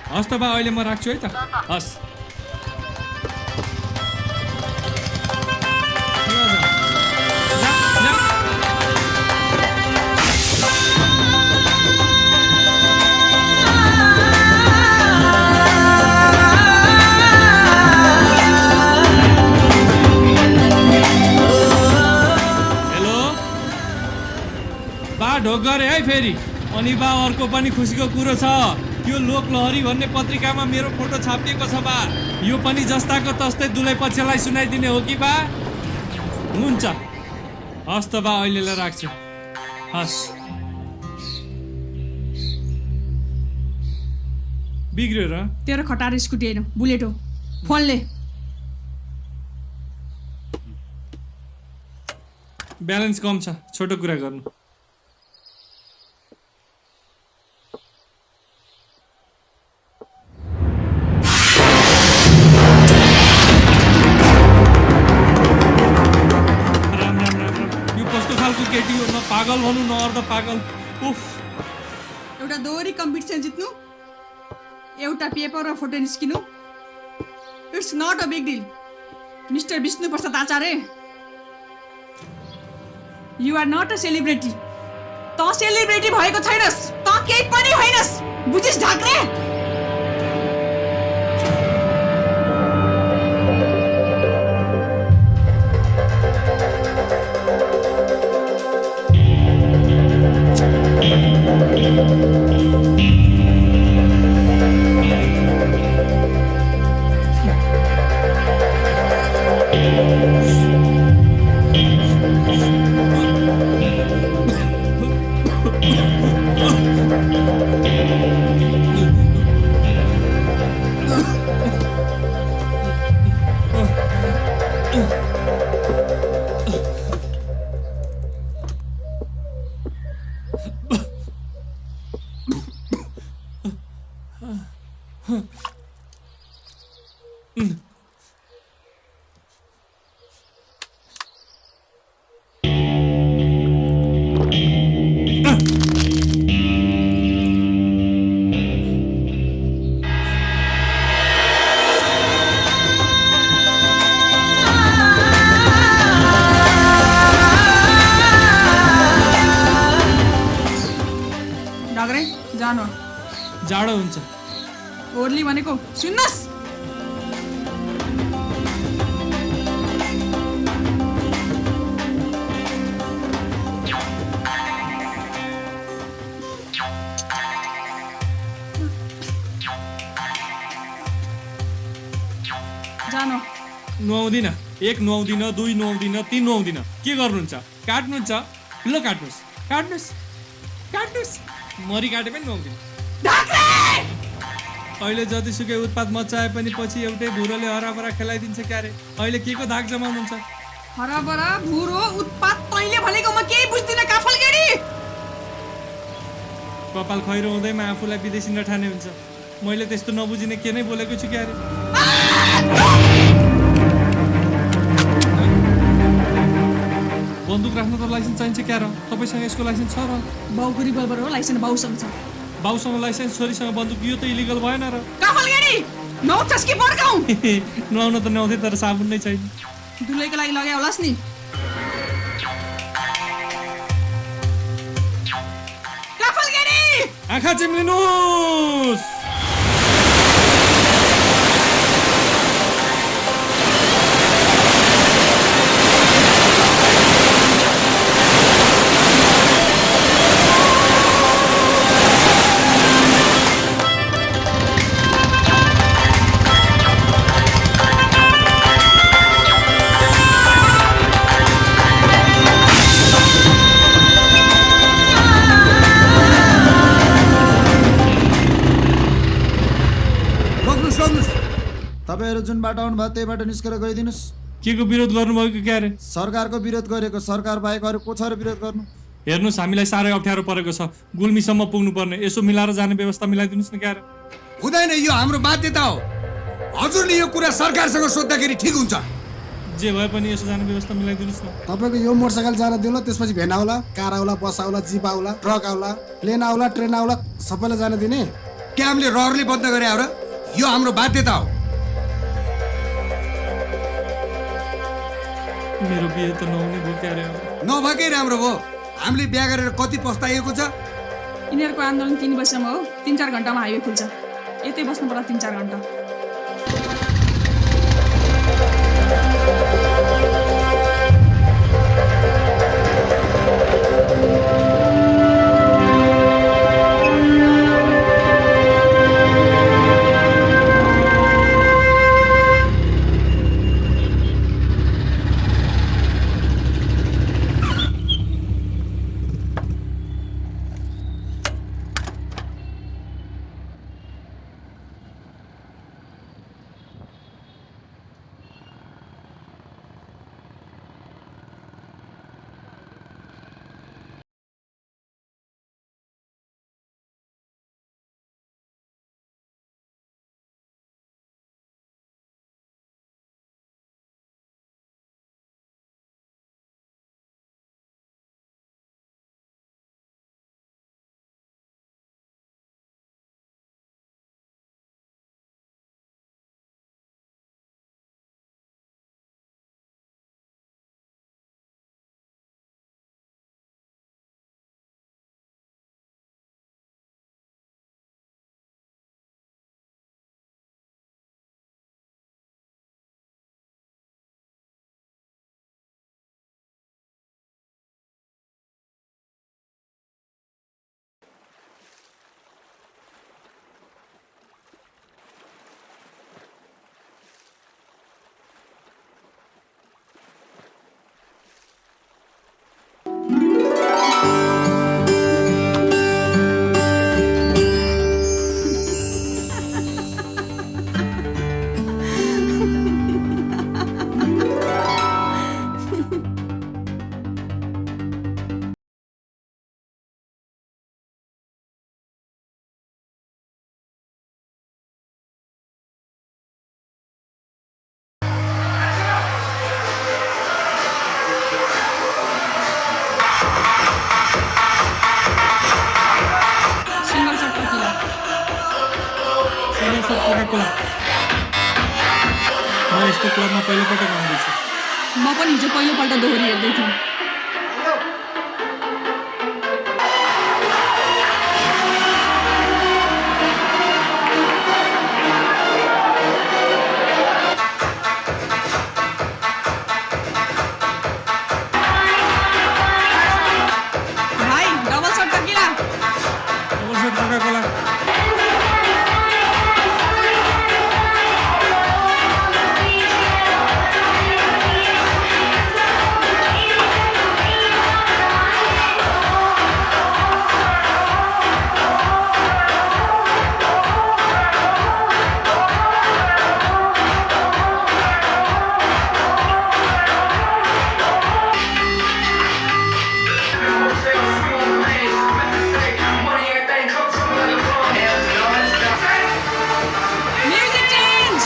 हस् त बा, अहिले म राख्छु है त। हस्। ढोक गरे है फेरि। अनि बा अर्को पनि खुसीको कुरो छ, त्यो लोकलहरी भन्ने पत्रिकामा मेरो फोटो छापिएको छ बा। यो पनि जस्ताको तस्तै दुलै पक्षलाई सुनाइदिने हो कि बा? हुन्छ, हस् त बा, अहिलेलाई राख्छु। हस्। बिग्रियो र? तेरो खटार स्कुटी होइन, बुलेट हो। फोनले ब्यालेन्स कम छ, छोटो कुरा गर्नु। राम राम राम राम, यो कस्तो खालको केटी हो? न पागल भनौँ न अर्ध पागल। उफ। एउटा दोहोरी कम्पिटिसन जित्नु, एउटा पेपर र फोटो निस्किनु, it's not a big deal. Mister Vishnu Prasad Acharya, you are not a celebrity. त सेलिब्रिटी भएको छैनस्, त केही पनि होइनस्, बुझिस् ढाक्रे? जाडो हुन्छ। ओर्ली भनेको सुन्नस्, जानु। नुहाउँदिन, 1 नुहाउँदिन, 2 नुहाउँदिन, 3 नुहाउँदिन। के गर्नुहुन्छ? काट्नुहुन्छ? ल काट्नुहोस्, काट्नुहोस्, काट्नुहोस्। मरी काटे पनि नुहाउँदिन। अहिले जतिसुकै उत्पात मचाए पनि पछि एउटै भुरोले हराभरा खेलाइदिन्छ क्यारे। अहिले के को धाक जमाउनुहुन्छ? हराभरा भुरो उत्पात तैँले भनेको म केही बुझ्दिन काफल गेडी। कपाल खैरो हुँदैमा आफूलाई विदेशी नठाने हुन्छ। मैले त्यस्तो नबुझिने के नै बोलेको छु क्यारे। बन्दुक राख्न त लाइसेन्स चाहिन्छ क्यार? तपाईँसँग यसको लाइसेन्स छ र? बाउको रिभल्भर हो, लाइसेन्स बाउसँग छ। बाउसँग लाइसेन्स, छोरीसँग बन्दुक, यो त इलिगल भएन र? काफल गेडी नुहाउँछस् कि पड्काउँ? नुहाउन त नुहाउँथे तर साबुन नै छैन। दुलैको लागि लगाए होलास् नि। काफल गेडी आँखा चिम्लिनुहोस्। तपाईँहरू जुन बाटो आउनुभयो त्यही बाटो निस्केर गइदिनुहोस्। के को विरोध गर्नुभएको क्यारे? सरकारको विरोध गरेको। सरकार बाहेक अरू को छ र विरोध गर्नु? हेर्नुहोस्, हामीलाई साह्रै अप्ठ्यारो परेको छ। गुल्मीसम्म पुग्नुपर्ने, यसो मिलाएर जाने व्यवस्था मिलाइदिनुहोस् न क्यारे। हुँदैन, यो हाम्रो बाध्यता हो। हजुरले यो कुरा सरकारसँग सोद्धाखेरि ठिक हुन्छ। जे भए पनि यसो जाने व्यवस्था मिलाइदिनुहोस् न। तपाईँको यो मोटरसाइकल जान दिउला, त्यसपछि भ्यान आउला, कार आउला, बस आउला, जिप आउला, ट्रक आउला, प्लेन आउला, ट्रेन आउला, सबैलाई जान दिने? क्या हामीले रहरले बन्द गरे हो र? यो हाम्रो बाध्यता हो। मेरो बिहे त नहुने भयो क्यारे। नभएकै राम्रो भयो। हामीले बिहा गरेर कति पस्ताइएको छ। यिनीहरूको आन्दोलन 3 वर्षमा हो। 3-4 घन्टामा हाइवे खुल्छ। यतै बस्नु पर्ला 3-4 घन्टा। यस्तो क्लबमा पहिलोपटक आउँदैछु। म पनि हिजो पहिलोपल्ट दोहोरी हेर्दै थिएँ। भाइ डबल सर्ट टकिरा। Double shirt Coca-Cola. Music change.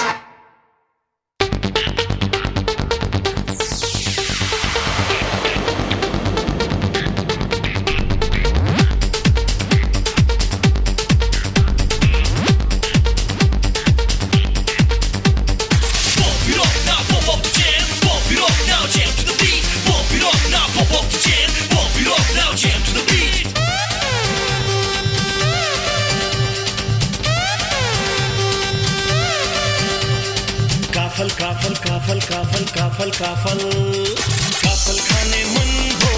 काफल काफल काफल काफल काफल काफल काफल खाने मन हो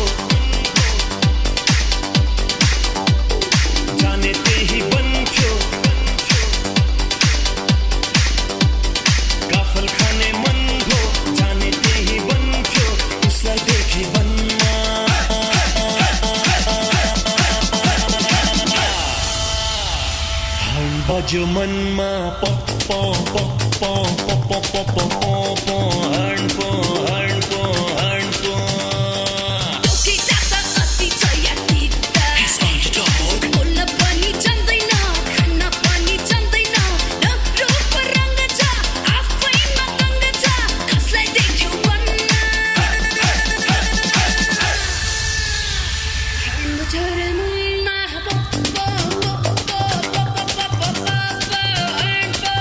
जाने ते ही बन्थ्यो काफल खाने मन हो जाने ते ही बन्थ्यो उसलाई देखि बन्ना हर्न बज्यो मनमा pop pop pop pop pop pop pop pop pop hurn po Toki jata ati chaya tikta He's on the dog Bolla pani jandaina khana pani jandaina रूप रंग cha afai ma dang cha kasलाई देख्यो बन्ना horn बजर मुन्ना pop pop pop pop pop pop pop hurn po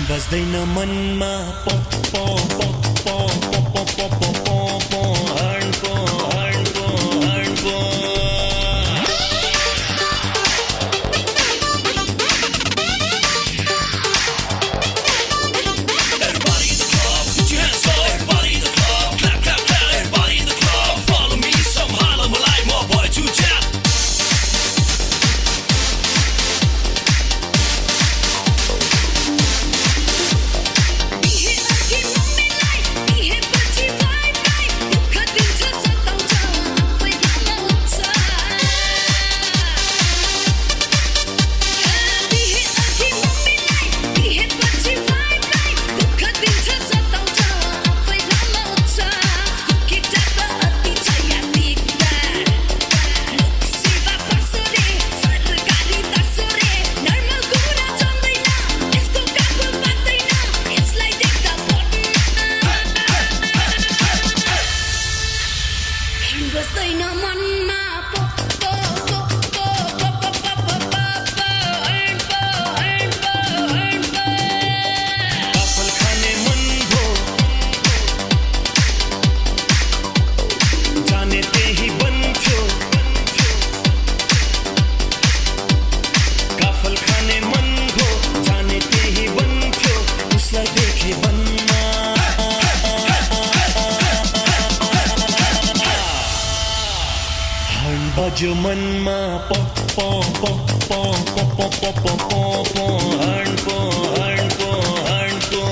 बज्दैन मनमा pop pop pop pop pop pop pop horn po Bihe आज मनमा प प प प प प प प प प हणको हणको हणको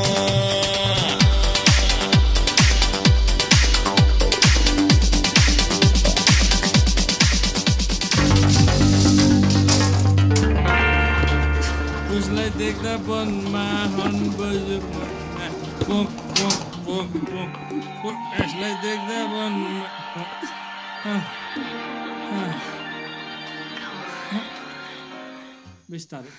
उसलाई देख्दा वनमा हन बज्यो मनमा पोक पोक पोक पोक पोक यसलाई देख्दा वनमा बिस्तारै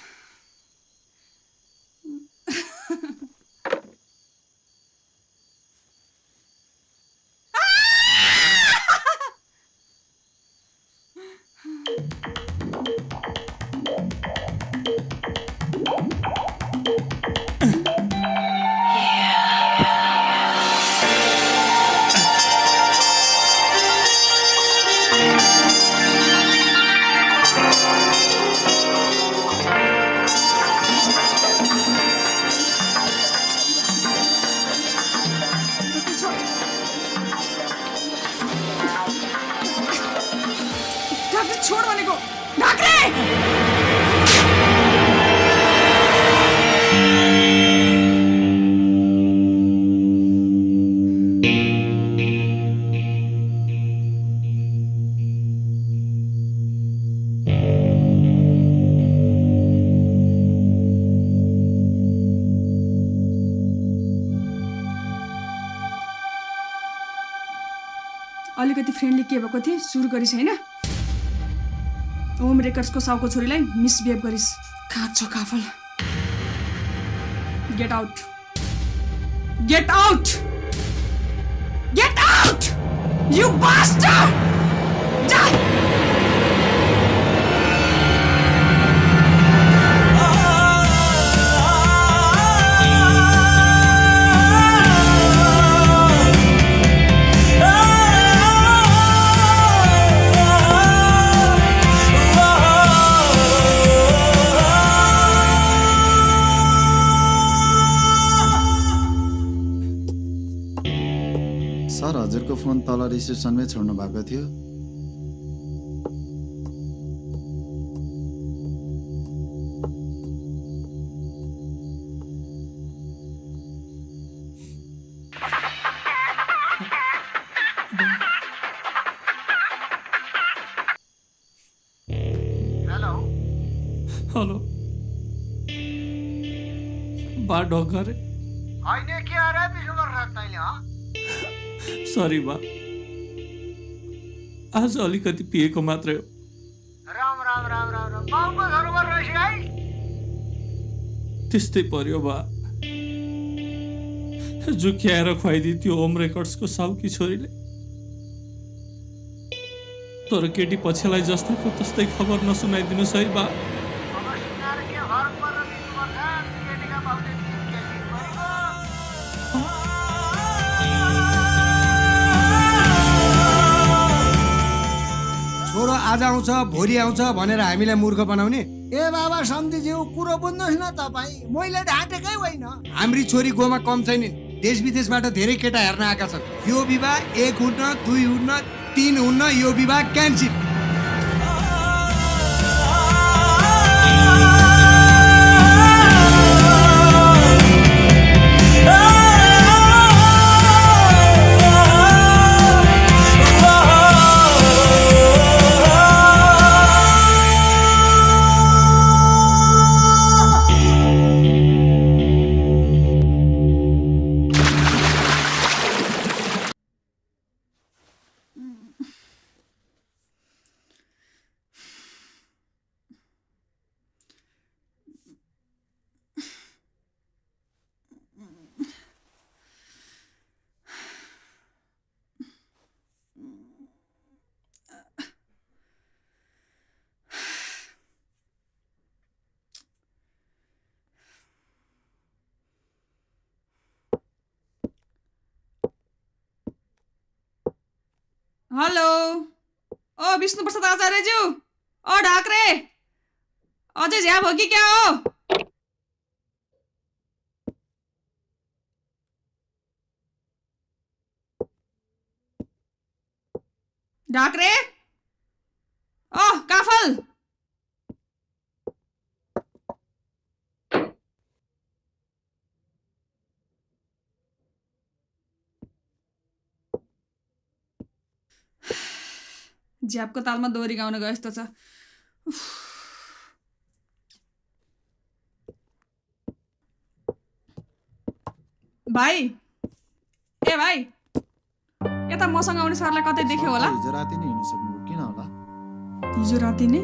डाक्टर छोड भनेको ढाक्रे अलिकति फ्रेन्डली के भएको थिए सुरु गरिस् होइन होम रेकर्ड्सको साउको छोरीलाई मिसबिहेभ गरिस् काँचो काफल get out get out get out you bastard जा सर हजुरको फोन तल रिसेप्सनमै छोड्नु भएको थियो। हेलो बा ढोकर होइन के अरे बिसो गरेर तैँले ह सरी बा आज अलिकति पिएको मात्रै हो। राम राम राम राम राम बाउको घरमा रहेछ है त्यस्तै पर्यो बा जुक्याएर खुवाइदियो त्यो होम रेकर्ड्सको साउकी छोरीले। तर केटी पछिलाई जस्ताको तस्तै खबर नसुनाइदिनुहोस् है बा। छोरो आज आउँछ भोलि आउँछ भनेर हामीलाई मूर्ख बनाउने। ए बाबा सम्धिज्यू कुरो बुझ्नुहोस् न तपाईँ, मैले ढाँटेकै होइन। हाम्री छोरी गोमा कम छैनन्, देश विदेशबाट धेरै केटा हेर्न आएका छन्। यो विवाह 1 हुन्न 2 हुन्न 3 हुन्न, यो विवाह क्यान्सिल। हेलो ओ विष्णु प्रसाद आचार्यज्यू, ओ ढाक्रे, अझै झ्याप हो कि क्या हो? ढाक्रे काफल ज्यापको तालमा दोहोरी गाउन गए जस्तो छ। उफ। भाइ ए भाइ यता मसँग आउने सरलाई कतै देख्यो होला? हिजो राति नै हिँड्नु सक्नुभयो किन होला? हिजो राति नै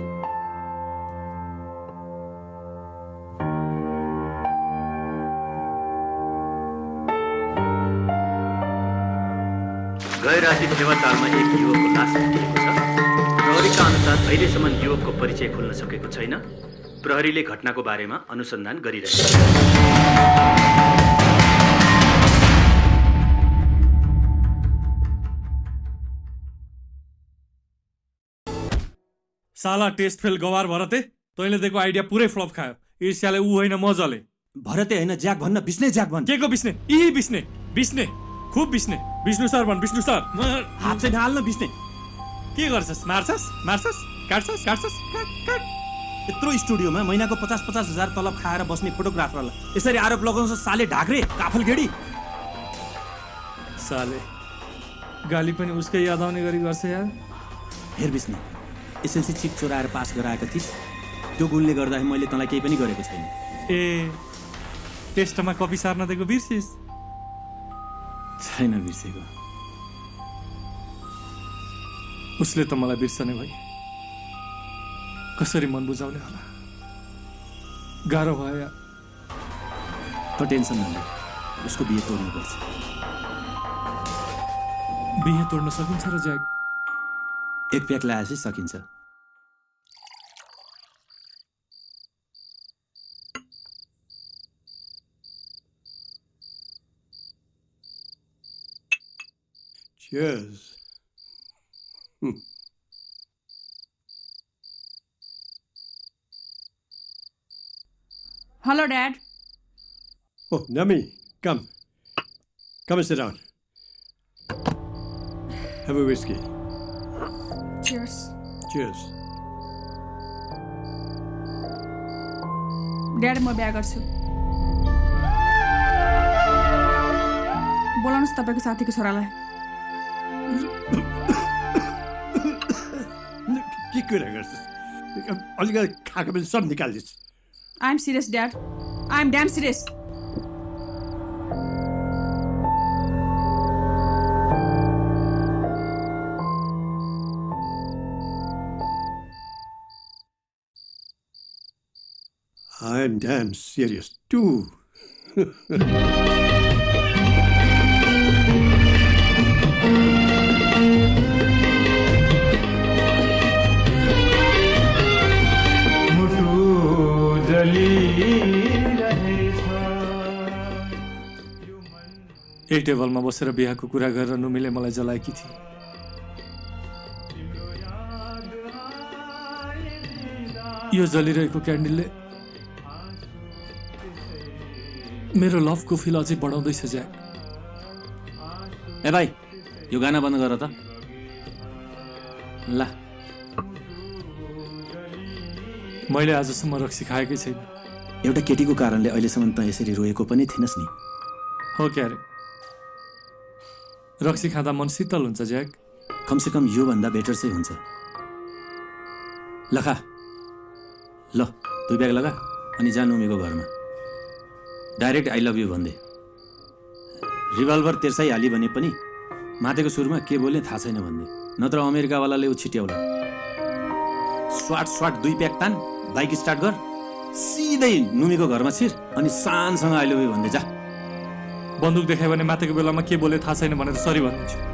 गैर राति फेवातालमा एक युवकको लास भेटिएको छ। प्रहरीका अनुसार अहिलेसम्म युवकको परिचय खुल्न सकेको छैन। प्रहरीले घटनाको बारेमा अनुसन्धान गरिरहेको छ। साला टेस्ट फेल गवार भरते तैँले दिएको आइडिया पुरै फ्लप खायो। ईर्ष्याले ऊ होइन मजले। भरते होइन ज्याक भन्न, बिस्ने ज्याक भन्। के को बिस्ने? यही बिस्ने बिस्ने खुब बिस्ने। विष्णु सर भन्, विष्णु सर। हात चाहिँ नहाल्न बिस्ने। के गर्छस्? मार्छस् मार्छस् काट्छस् काट्छस् काट काट। यत्रो स्टुडियोमा महिनाको 50-50 हजार तलब खाएर बस्ने फोटोग्राफरलाई यसरी आरोप लगाउँछ साले ढाक्रे काफल गेडी। साले गाली पनि उसकै याद आउने गरी गर्छ यार। हेर बिस्ने, एसएलसी चिट चोराएर पास गराएको थिइस्, त्यो गुणले गर्दा मैले तँलाई केही पनि गरेको छैन। ए टेस्टमा कपी सार्न दिएको बिर्सिस्? छैन बिर्सेको। उसले त मलाई बिर्सने भई कसरी मन बुझाउने होला? गाह्रो भयो यार। त टेन्सन नले, उसको बिहे तोड्नुपर्छ। बिहे तोड्न सकिन्छ र ज्याक? एक प्याक ल्याएपछि सकिन्छ। Cheers. Hello, Dad. Oh, Nami, come. Come and sit down. Have a whiskey. Cheers. Cheers. Dad, म बिहा गर्छु। बोलाउनुहोस् तपाईँको साथीको छोरालाई। के कुरा गर्छस्? अलिकति खाएको पनि सब निकालिदिस्। I'm serious, Dad. I'm damn serious. I'm damn serious too. एक टेबलमा बसेर बिहाको कुरा गरेर नुमीले मलाई जलाएकी थिए। यो जलिरहेको क्यान्डलले मेरो लभको फिल अझै बढाउँदैछ ज्याक। ए भाइ, यो गाना बन्द गर त। ल, मैले आजसम्म रक्सी खाएकै छैन। एउटा केटीको कारणले अहिलेसम्म त यसरी रोएको पनि थिइनस् नि। हो क्यारे, रक्सी खाँदा मन शीतल हुन्छ ज्याक। कमसेकम योभन्दा बेटर चाहिँ हुन्छ। ल खा, ल 2 ब्याग लगा अनि जा नुमीको घरमा। डाइरेक्ट आई लभ यु भन्दै। रिभल्भर तेर्साइहाली भने पनि मातेको सुरुमा के बोल्ने थाहा छैन भन्दै, नत्र अमेरिकावालाले ऊ छिट्याउला। स्वाट स्वाट 2 प्याक तान, बाइक स्टार्ट गर, सिधै नुमीको घरमा छिर अनि शानसँग आई लभ यु भन्दै जा। बन्दुक देखायो भने मातेको बेलामा के बोले थाहा छैन भनेर सरी भन्नुहुन्छ।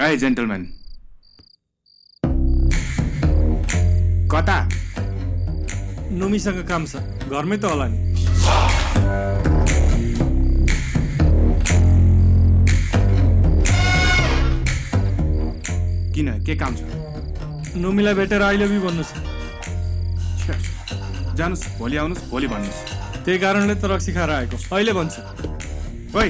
Hey, gentlemen. कता? नुमीसँग काम छ, घरमै त होला नि। किन, के काम छ? नुमीलाई भेटेर आई लभ यु भन्नु छ। जानुस्, भोलि आउनुस्, भोलि भन्नुस्। त्यही कारणले त रक्सी खाएर आएको, अहिले भन्छु। ओइ,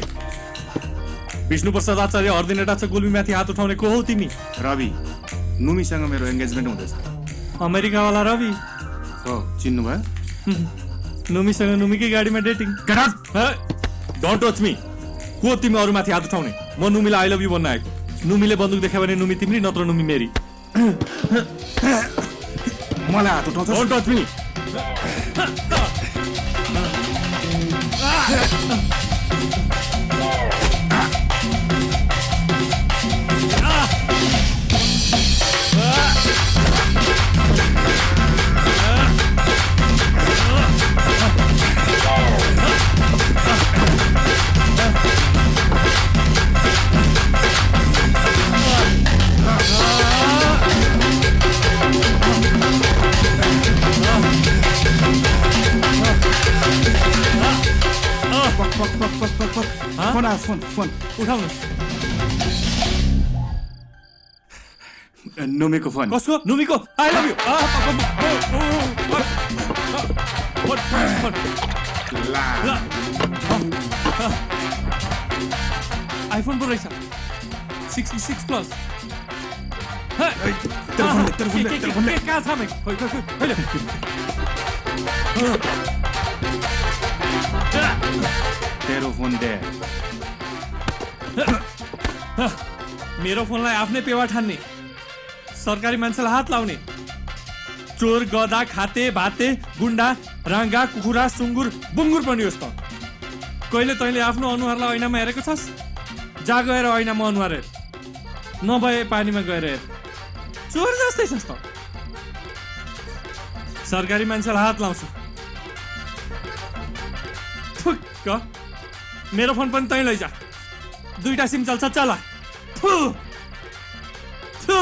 विष्णु प्रसाद आचार्य हर्दिनेटा छ गुल्मीमाथि हात उठाउने को हौ तिमी? रवि, नुमीसँग मेरो एङ्गेजमेन्ट हुँदैछ। अमेरिकावाला रवि? हो, चिन्नु भयो? नुमीसँग नुमीकै गाडीमा dating. Get out! Don't touch me. को तिमी अरूमाथि हात उठाउने? म नुमीलाई आई लभ यु भन्न आएको। नुमीले बन्दुक देखायो भने नुमी तिम्री, नत्र नुमी मेरी। मलाई हात उठाउँछ? Don't touch me. फोन उठाउनुहोस्। नुमीको फोन। कसको? नुमीको। I love you. आइफोन पो रहेछ 66 प्लस। कहाँ छ भाइ? तेरो फोन दे। मेरो फोनलाई आफ्नै पेवा ठान्ने, सरकारी मान्छेलाई हात लाउने, चोर गधा खाते भाते गुन्डा राङ्गा कुखुरा सुँगुर बुङ्गुर पनि होस् त। कहिले तैँले आफ्नो अनुहारलाई ऐनामा हेरेको छस्? जा गएर ऐनामा अनुहार हेर, नभए पानीमा गएर हेर। चोर जस्तै छस् त। सरकारी मान्छेलाई हात लाउँछ। थुक्क, मेरो फोन पनि तैँ लैजा। 2टा सिम चल्छ, चला। थु थु।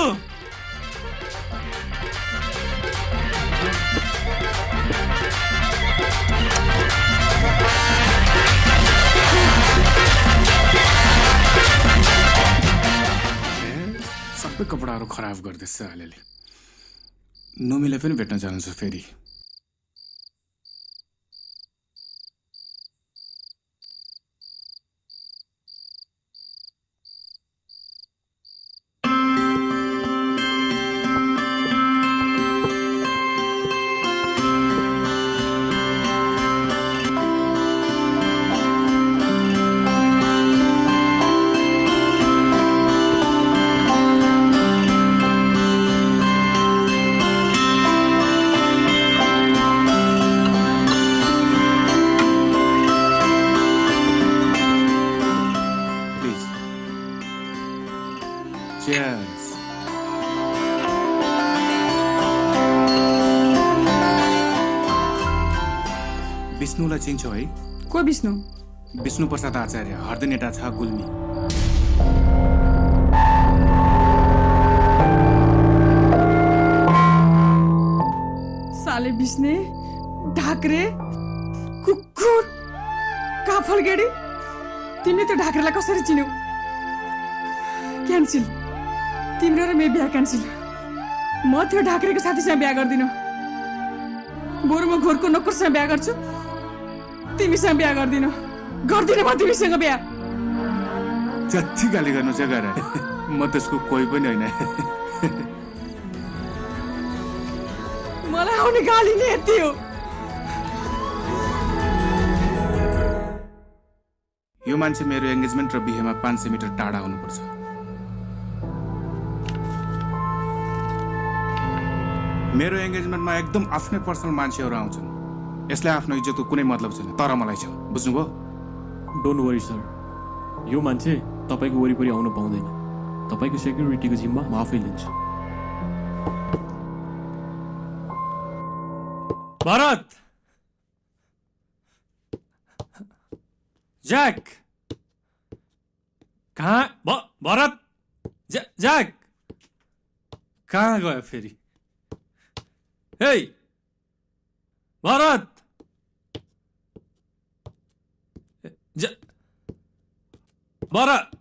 सबै कपडाहरू खराब गर्दैछ अलिअलि। नुमीलाई पनि भेट्न चाहन्छु फेरि। विष्णुलाई चिन्छौ है? को विष्णु? विष्णु प्रसाद आचार्य, हर्दिनेटा छ गुल्मी। साले बिस्ने ढाक्रे कुकुर काफल गेडी। तिमीले त्यो ढाक्रेलाई कसरी चिन्यौ? क्यान्सिल, तिम्रो र मेरो बिहा क्यान्सिल। म त्यो ढाक्रेको साथीसँग बिहा गर्दिनँ। बरु म घरको नोकरसँग बिहा गर्छु, तिमीसँग बिहा गर्दिनँ। गर्दिनँ म तिमीसँग बिहा। जति गाली गर्नु चाहिँ गर, म त्यसको कोही पनि होइन। मलाई आउने गाली नै यति हो। यो मान्छे मेरो एङ्गेजमेन्ट र बिहेमा 500 मिटर टाढा हुनुपर्छ। मेरो एङ्गेजमेन्टमा एकदम आफ्नै पर्सनल मान्छेहरू आउँछन्। यसलाई आफ्नो इज्जतको कुनै मतलब छैन, तर मलाई छ। बुझ्नुभयो? डोन्ट वरी सर, यो मान्छे तपाईँको वरिपरि आउन पाउँदैन। तपाईँको सेक्युरिटीको जिम्मा म आफै लिन्छु। भरत, ज्याक कहाँ? भरत, ज्याक कहाँ गयो फेरि? हे भरत भरत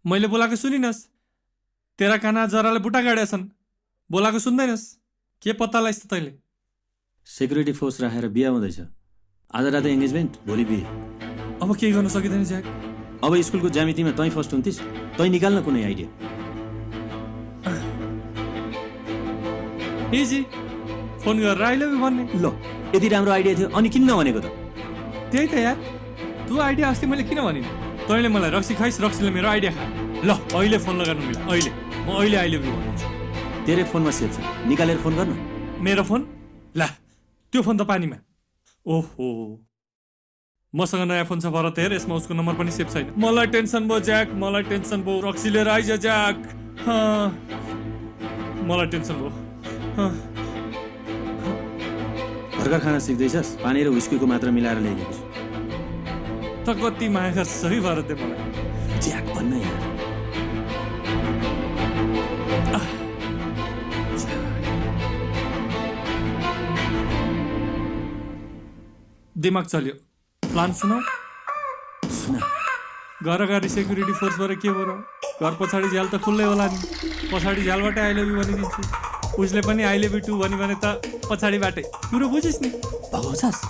मैले बोलाएको सुनिनस् तेरा काना जराले बुटा गाड्या छन् बोलाएको सुन्दैनस् के पत्ता लगाइस् त तैँले सेक्युरिटी फोर्स राखेर बिहा हुँदैछ आज रात एङ्गेजमेन्ट भोलि बिहे अब केही गर्न सकिँदैन ज्याक अब स्कुलको ज्यामितिमा तैँ फर्स्ट हुन्थिस् तैँ निकाल्न कुनै आइडिया इजी फोन गरेर आई लभ यु भन्ने ल यति राम्रो आइडिया थियो अनि किन नभनेको त त्यही त यार तँ आइडिया अस्ति मैले किन भनिनँ तैँले मलाई रक्सी खाइस् रक्सीले मेरो आइडिया खाए ल अहिले फोन लगाउनु मिला अहिले म अहिले आई लभ यु भन्छु तेरै फोनमा सेभ छ निकालेर फोन गर्न मेरो फोन ला त्यो फोन त पानीमा ओहो मसँग नयाँ फोन छ भरत हेर यसमा उसको नम्बर पनि सेभ छैन मलाई टेन्सन भयो ज्याक मलाई टेन्सन भयो रक्सी लिएर आइज ज्याक मलाई टेन्सन भयो भर्खर खाना सिक्दैछस् पानी र विस्कीको मात्रा मिलाएर ल्याइदिएको छु त कति माया गर्छ है भरत मलाई ज्याक भन्न यार दिमाग चल्यो प्लान सुनाऊ सुना घर अगाडि सेक्युरिटी फोर्सबाट के भयो र घर पछाडि झ्याल त खुल्लै होला नि पछाडि झ्यालबाटै आई लभ यु भनिदिन्छु उसले पनि आई लभ यु टु भने त पछाडिबाटै कुरो बुझिस् नि भगाउँछस्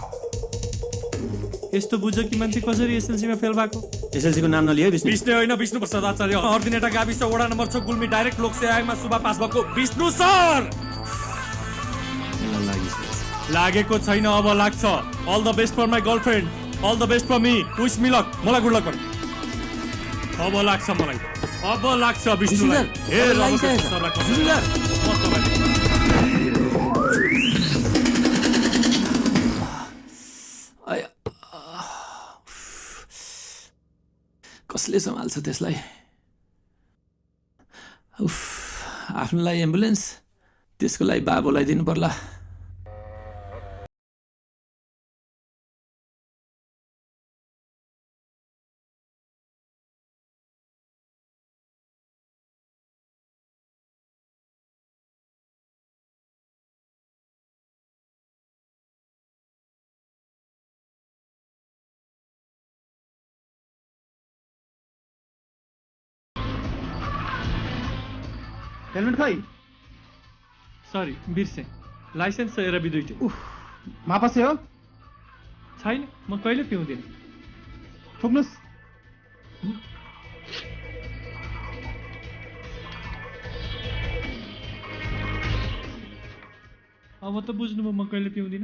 यस्तो बुझ्यो कि मान्छे कसरी एसएलसीमा फेल भएको एसएलसीको नाम नलिए विष्णु होइन विष्णु प्रसाद आचार्य अर्दिनेटा गाविस वडा नम्बर 6 गुल्मी डाइरेक्ट लोकसेवामा सुबा पास भएको विष्णु सर लागेको छैन अब लाग्छ all the best for my girlfriend all the best for me wish me luck मलाई गुड लक भन्नु अब लाग्छ मलाई अब लाग्छ विष्णुलाई हे कसले सम्हाल्छ त्यसलाई उफ आफ्नो लागि एम्बुलेन्स त्यसको लागि बाबुलाई दिनु पर्ला हेलमेट खै सरी बिर्सेँ लाइसेन्स छ हेर दुईटै मापसे हो छैन म कहिले पिउँदिन थुक्नुहोस् अब त बुझ्नुभयो म कहिले पिउँदिन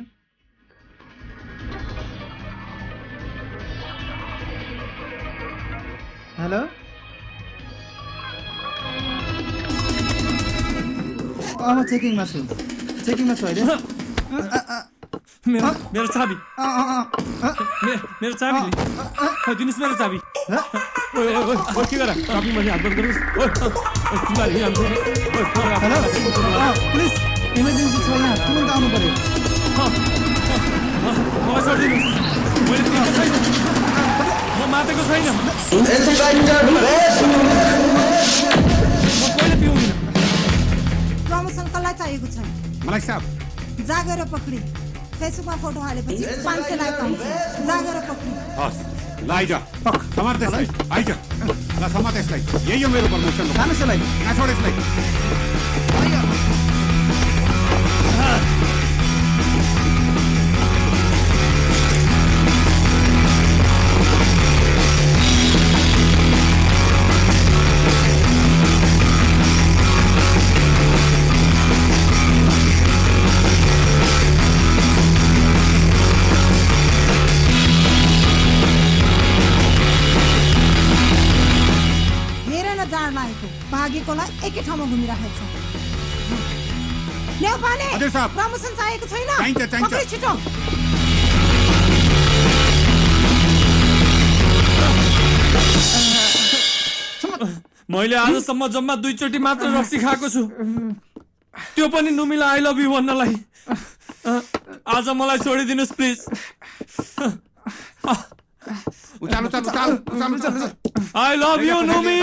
हेलो म चेकिङमा छु अहिले मेरो चाबी मेरो चाबी दिनुहोस् मेरो चाबी के गर चाबी मैले हात बन्द हेलो प्लिज इमर्जेन्सी छ यहाँ तुरन्त आउनु पर्यो मलाई छोडिदिनुहोस् मैले पिएको छैन म मातेको छैन म कहिले पिउँदिन प्रमोसन कसलाई चाहिएको छ मलाई साहब जागेर पक्री फेसबुकमा फोटो हालेपछि 500 लाइक आउँछ जागेर पक्री हस् लाइजा पक समार त्यसलाई आइजा ल समार त्यसलाई यही हो मेरो प्रमोसन खानु यसलाई छोड यसलाई भागेकोलाई एकै ठाउँमा घुमिराखेको छ नेपाली प्रमोसन चाहिएको छैन पक्री छिटो मैले आजसम्म जम्मा 2 चोटि मात्र रक्सी खाएको छु त्यो पनि नुमिला आई लभ यु भन्नलाई आज मलाई छोडिदिनुस् प्लिज उचाल आई लभ यु नुमी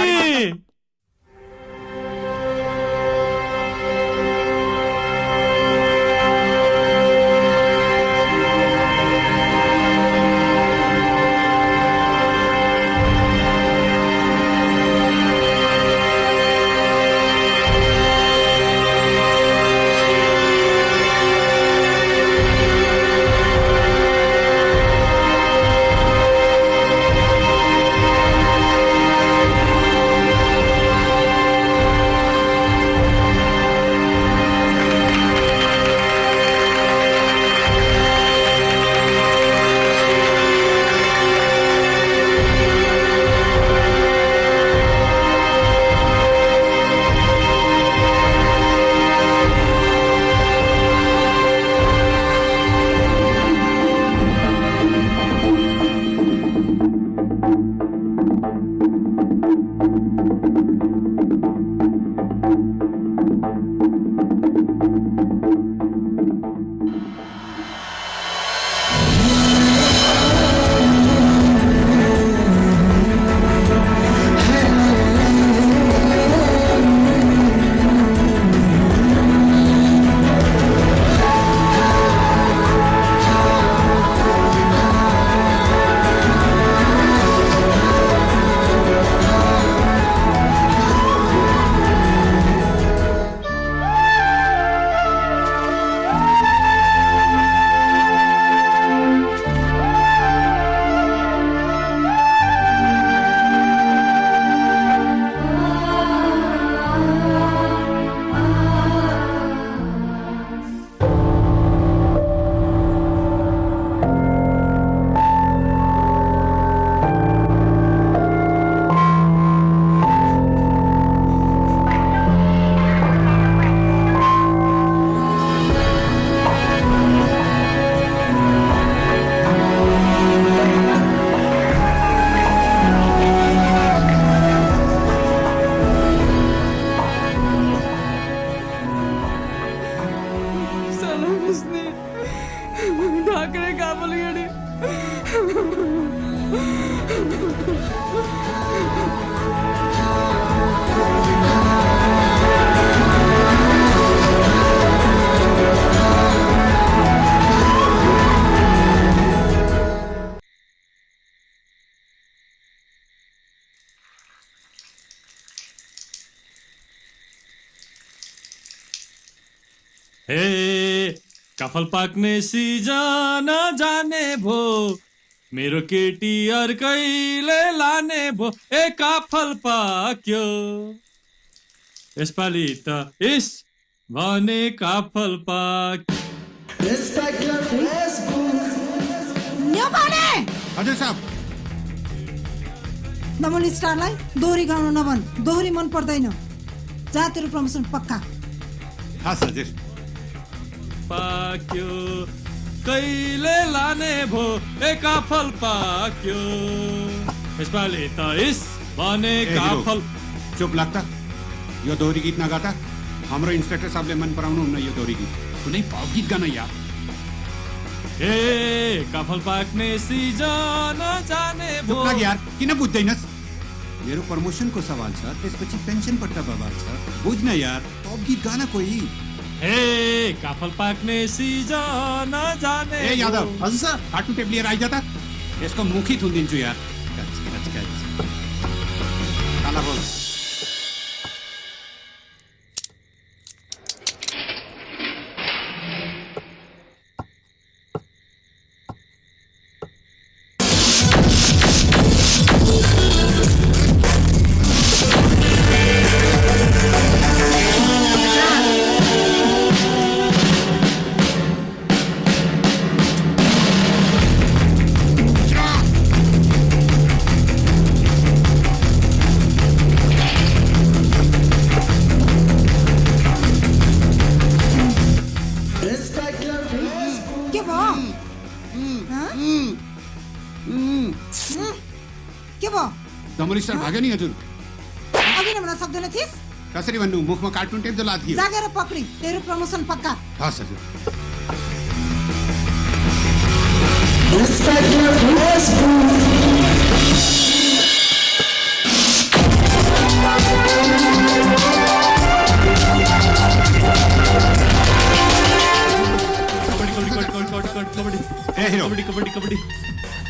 हे काफल पाक्ने सिजन जाने भो मेरो केटी अर्कैले लाने भो ए काफल पाक्यो यसपालि त इस भने काफल पाक्यो हजुर साहब दमोली स्टारलाई दोहोरी गाउन नभन दोहोरी मन पर्दैन जा तेरो प्रमोसन पक्का हस् हजुर पाक्यो कहिले लाने भो ए काफल पाक्यो यसपालि त इस भने काफल चुप लाग्दा यो दोहोरी गीत नगाता हाम्रो इन्सपेक्टर साहबले मन पराउनुहुन्न यो दोहोरी गीत कुनै भाव गीत गान यार ए काफल पाक्ने सिजन जाने भो चुप लाग यार किन बुझ्दैनस् मेरो प्रमोसनको सवाल छ त्यसपछि पेन्सन पट्टा बवाल छ बुझ्न यार भाव गीत गान कोही ए काफल पाक्ने सिजन जाने ए यादव हजुर सर कार्टुन टेप लिएर आइजा त यसको मुखी थुनिदिन्छु यार कच कच कच काला बोल दमोली स्टार भाग्यो नि हजुर अघि नै भन्न सक्दैन थिस कसरी भन्नु मुखमा कार्टुन टेप जला थियो जागेर पक्री तेरो प्रमोसन पक्का हस् हजुर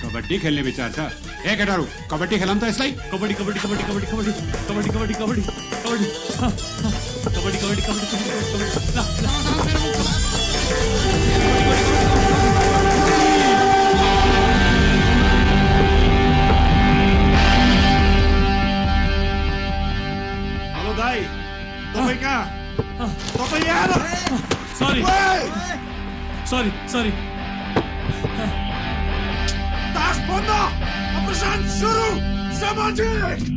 कबड्डी खेल्ने विचार छ ए केटाहरू कबड्डी खेलाम त यसलाई कबड्डी कबड्डी कबड्डी कबड्डी कबड्डी कबड्डी कबड्डी कबड्डी कबड्डी कबड्डी कबड्डी हेलो दाइ तपाईँ कहाँ तपाईँ यहाँ सरी सरी सरी तास बन्द अपरेसन सुरु समाजिक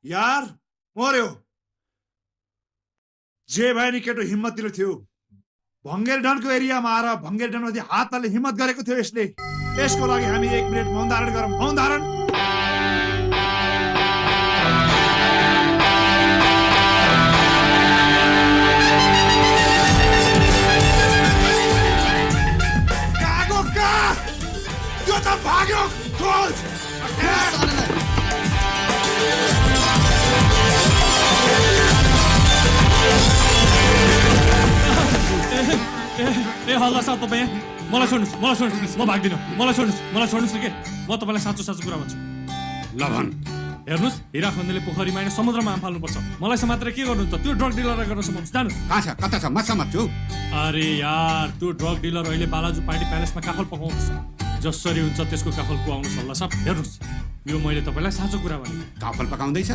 यार मर्यो जे भयो नि केटो हिम्मतिलो थियो भङ्गेरडनको एरियामा आएर भङ्गेरडनमाथि हात हाल्ने हिम्मत गरेको थियो यसले यसको लागि हामी 1 मिनेट मौन धारण गरौँ मौन धारण कागो का त्यो त भाग्यो खोज ए हल्ला साथ तपाईँ मलाई छोड्नुहोस् म भाग्दिनँ मलाई छोड्नुहोस् न के म तपाईँलाई साँचो कुरा भन्छु ल भन् हेर्नुहोस् हिरा खन्देले पोखरीमा होइन समुद्रमा आम फाल्नुपर्छ मलाई समातेर के गर्नुहुन्छ त्यो ड्रग डिलर गर्न सक्नुहुन्छ जानुहोस् कहाँ छ कता छ म समात्छु अरे यार त्यो ड्रग डिलर अहिले बालाजु पार्टी प्यालेसमा काफल पकाउँछ जसरी हुन्छ त्यसको काफल पुगाउनुहोस् हल्ला साहब हेर्नुहोस् यो मैले तपाईँलाई साँचो कुरा भने काफल पकाउँदैछ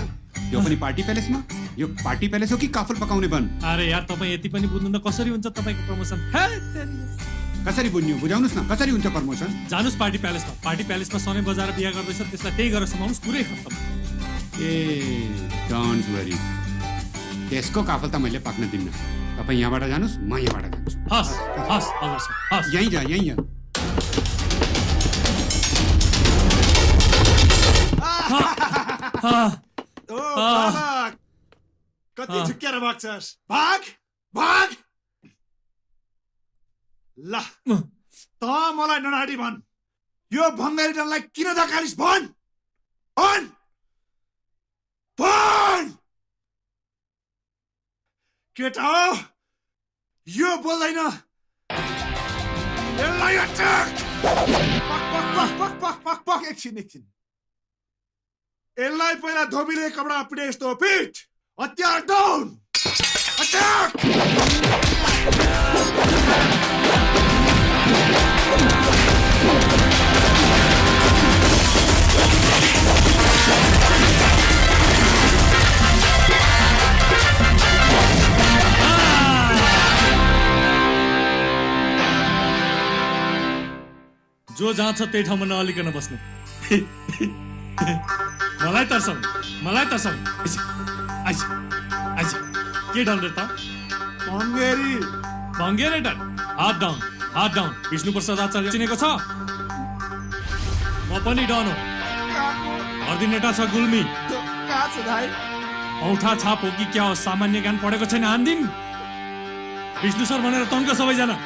यो पनि पार्टी प्यालेसमा यो पार्टी प्यालेस हो कि काफल पकाउने बन अरे यार तपाईँ यति पनि बुझ्नु न कसरी हुन्छ तपाईँको प्रमोसन कसरी बुझ्नु बुझाउनुहोस् न कसरी हुन्छ प्रमोसन जानुस् पार्टी प्यालेसमा सनै बजाएर बिहा गर्दैछ त्यसलाई त्यही गरेर समाउनुहोस् कुरै खत्तम ए डोन्ट वरी त्यसको काफल त मैले पाक्न दिन्न तपाईँ यहाँबाट जानुहोस् म यहाँबाट जान्छु हस् हस् अवश्य हस् यहीँ जा कति झुक्क्याएर भाग्छस् भाग भाग ल त मलाई ननाडी भन् यो भङ्गेरी डनलाई किन धकालिस् भन् भन् भन् केटा हो यो बोल्दैन यसलाई अट्याक पक एकछिन यसलाई पहिला धोबीले कपडा पिटे यस्तो पिट हतियार डाउन अट्याक जो जहाँ छ त्यही ठाउँमा नअलिकन बस्नु मलाई तर्साउनु के डन रे त भङ्गेरी डन हात डाउन विष्णु प्रसाद आचार्य चिनेको छ म पनि डन हो अर्दिनेटा छ गुल्मी औठा छाप हो कि क्या हो सामान्य ज्ञान पढेको छैन आन्दिन विष्णु सर भनेर तन्क सबैजना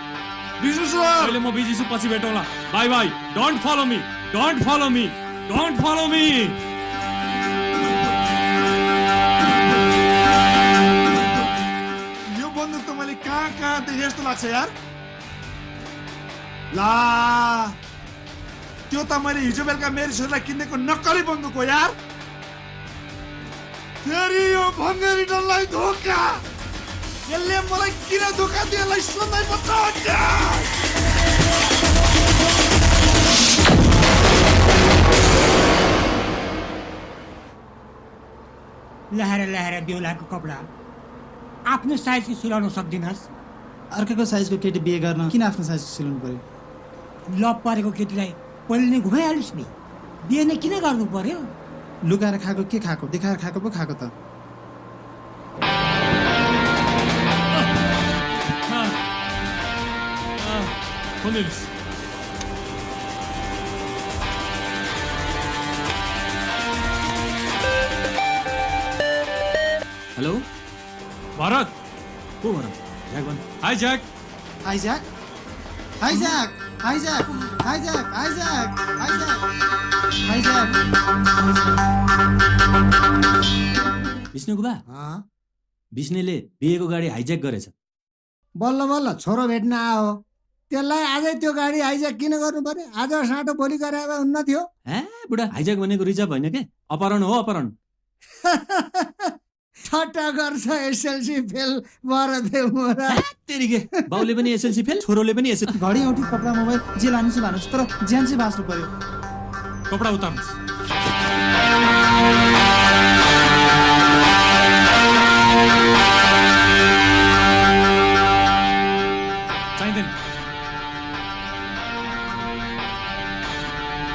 विष्णु सर अहिले म बिजी छु पछि भेटौँला bye bye don't follow me यो बन्दुक त मैले कहाँ देखे जस्तो लाग्छ यार ला त्यो त मैले हिजो बेलुका मेरो छोरीलाई किनेको नक्कली बन्दुक हो यार फेरि यो भङ्गेरी डनलाई धोका यसले मलाई किन धोका दियो यसलाई सोध्नै पर्छ लहरा बेहुलाको कपडा आफ्नो साइजको सिलाउन सक्दिनस् अर्काको साइजको केटी बिहे गर्न किन आफ्नो साइजको सिलाउनु पर्यो लप परेको केटीलाई पहिले नै घुमाइहालिस् नि बिहे नै किन गर्नु पर्यो लुकाएर खाएको के खाएको देखाएर खाएको पो खाएको त हेलो भरत को भरत ज्याक भन् हाइज्याक विष्णुको बा विष्णुले बिहेको गाडी हाइज्याक गरेछ बल्ल छोरो भेट्न आयो त्यसलाई आजै त्यो गाडी हाइज्याक किन गर्नु पर्यो आज साँटो भोलि गरे भए हुन्न थियो बुढा हाइज्याक भनेको रिजर्भ होइन के अपहरण हो अपहरण ठट्टा गर्छ एसएलसी फेल भरते मोरा तेरिके बाउले पनि एसएलसी फेल छोरोले पनि एसएलसी घडी औँठी कपडा मोबाइल जे लानुहोस् भन्नुहोस् तर ज्यान चाहिँ बाँच्नु पर्यो कपडा उतार्नुहोस् चाहिँदैन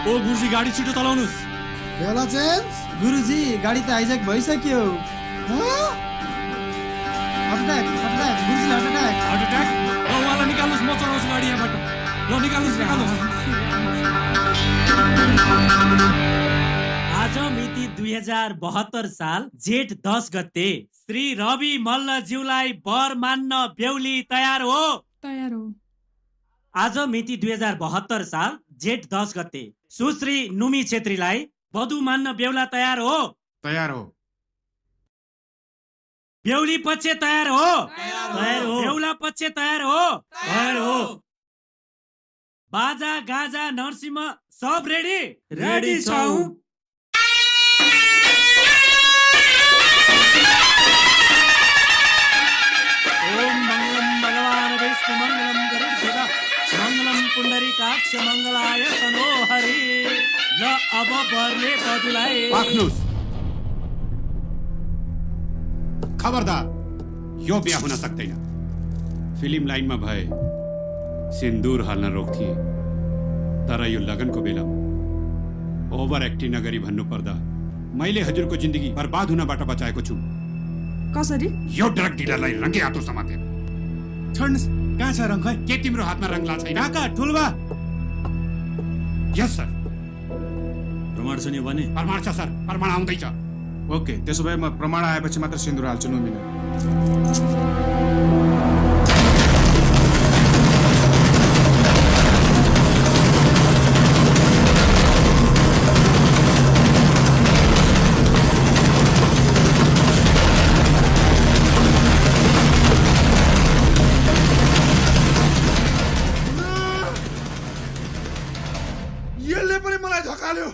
ओ गुरुजी गाडी छिटो चलाउनुहोस् बेला चेन्ज गुरुजी गाडी त हाइज्याक भइसक्यो हार्ट अट्याक ल उहाँलाई निकाल्नुहोस् म चलाउँछु गाडी यहाँबाट ल निकाल्नुहोस् आज मिति 2072 साल जेठ 10 गते श्री रवि मल्लज्यूलाई वर मान्न बेहुली तयार हो आज मिति 2072 साल जेठ 10 गते सुश्री नुमी छेत्रीलाई वधु मान्न बेहुला तयार हो बेहुली पक्ष तयार हो बेहुला पक्ष तयार हो बाजा गाजा नरसिंह सब रेडी छौ ओम मंगलम भगवान विष्णु मंगलम गरुड़ध्वज मंगलम पुंडरीकाक्ष मंगलाय तनो हरि ल अब बरले बदुलाई खबरदार यो बिहा हुन सक्दैन फिल्म लाइनमा भए सिन्दुर हाल्न रोक्थे, तर यो लगनको बेलामा ओभर एक्टिङ नगरी भन्नुपर्दा मैले हजुरको जिन्दगी बर्बाद हुनबाट बचाएको छु। कसरी? यो ड्रग डिलरलाई रङ्गे हातौ समातेर। छोड्नुस्, कहाँ छ रङ? खै के तिम्रो हातमा रङ ला छैन? काका ठुलबा। यस सर। प्रमाण छ नि भने? प्रमाण छ सर, प्रमाण आउँदैछ। ओके, त्यसो भए म प्रमाण आएपछि मात्र सिन्दुर हाल्छु नुमिना। यसले पनि मलाई धकाल्यो।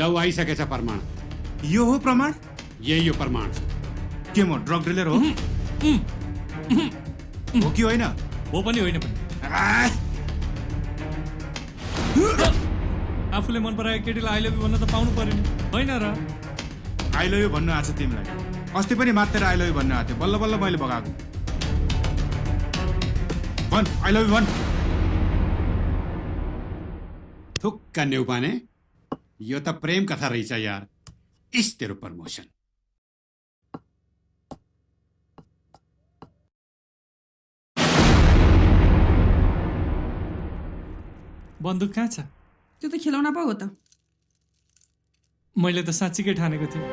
लौ आइसकेछ प्रमाण। यो हो प्रमाण? यही हो प्रमाण। के म ड्रग डिलर हो? हो कि होइन? हो पनि होइन पनि। आफूले मन पराएको केटीलाई आई लभ यु भन्न त पाउनु पर्यो नि, होइन र? आई लभ यु भन्नु आएको छ तिमीलाई? अस्ति पनि मात्र आई लभ यु भन्नु आएको थियो, बल्ल बल्ल मैले भगाएको। भन आई लभ यु भन। थुक्क नेउपाने, यो त प्रेम कथा रहेछ यार। इस तेरो प्रमोसन। बन्दुक कहाँ छ? त्यो त खेलौना पो हो त। मैले त साँच्चीकै ठानेको थिएँ।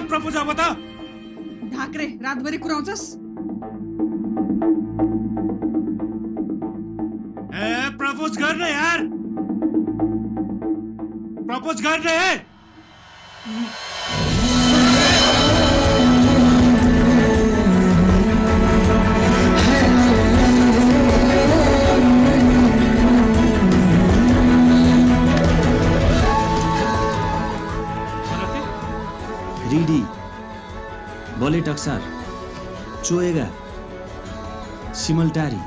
प्रपोज अब त ढाक्रे रातभरि कुराउँछस्। प्रपोज गर्ने यार, प्रपोज गर्ने। रिडी, बले टक्सार, चोएगा, सिमलटारी,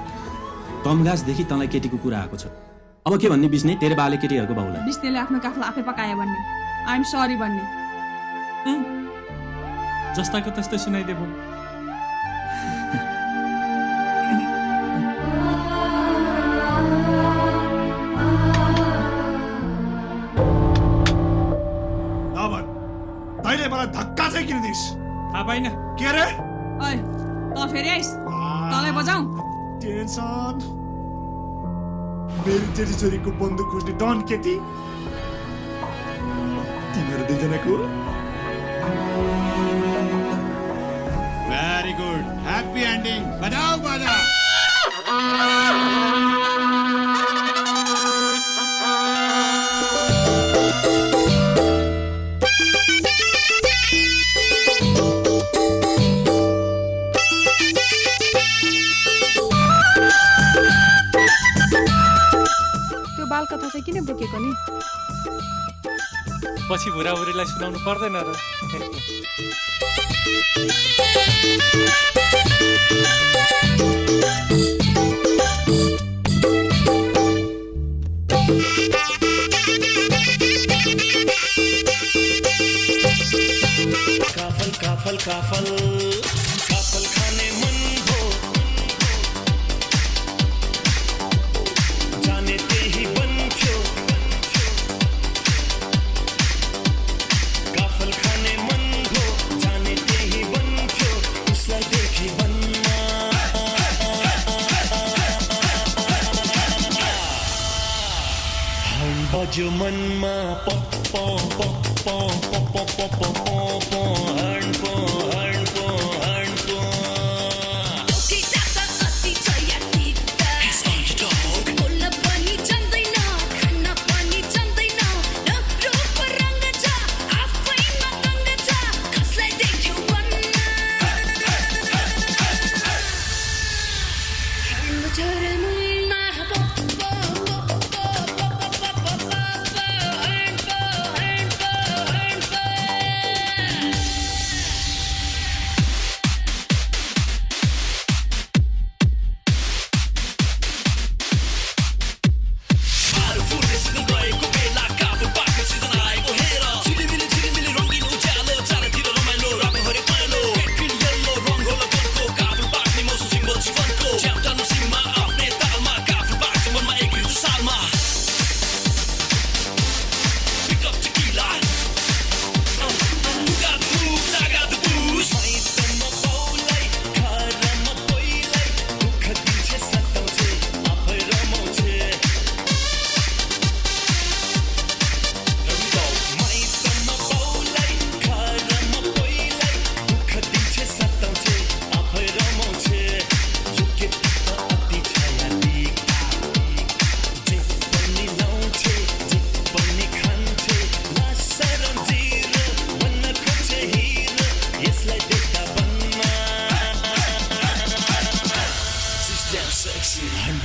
तमगासदेखि तँलाई केटीको कुरा आएको छ। अब के भन्ने बिस्ने तेरे बाले केटीहरूको बाउलाई बिस्नेले आफ्नो काफला आफै पकायो भन्ने आइएम सरी भन्ने जस्ताको त्यस्तै सुनाइदेऊ तैँले मलाई धक्का चाहिँ किन दिइस् थाहा पाइन के रे ओइ त फेरि आइस तँलाई बजाऊ टेन्सन मेरो जेठी छोरीको बन्दुक खोज्ने डन केटी तिमीहरू दुईजनाको भेरी गुड ह्याप्पी एन्डिङ बजाऊ बाजा बाल कथा चाहिँ किन बोकेको नि पछि बुढाबुढीलाई सुनाउनु पर्दैन र काफल काफल काफल काफल खाने मन हो जाने ते ही बन्थ्यो काफल खाने मन हो जाने ते ही बन्थ्यो उसलाई देखि बन्ना हम बज्यो मनमा pop pop pop pop pop pop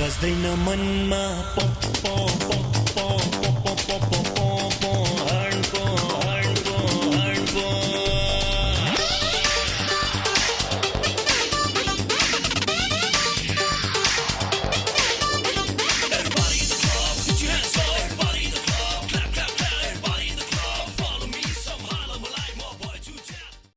बस्दैन मनमा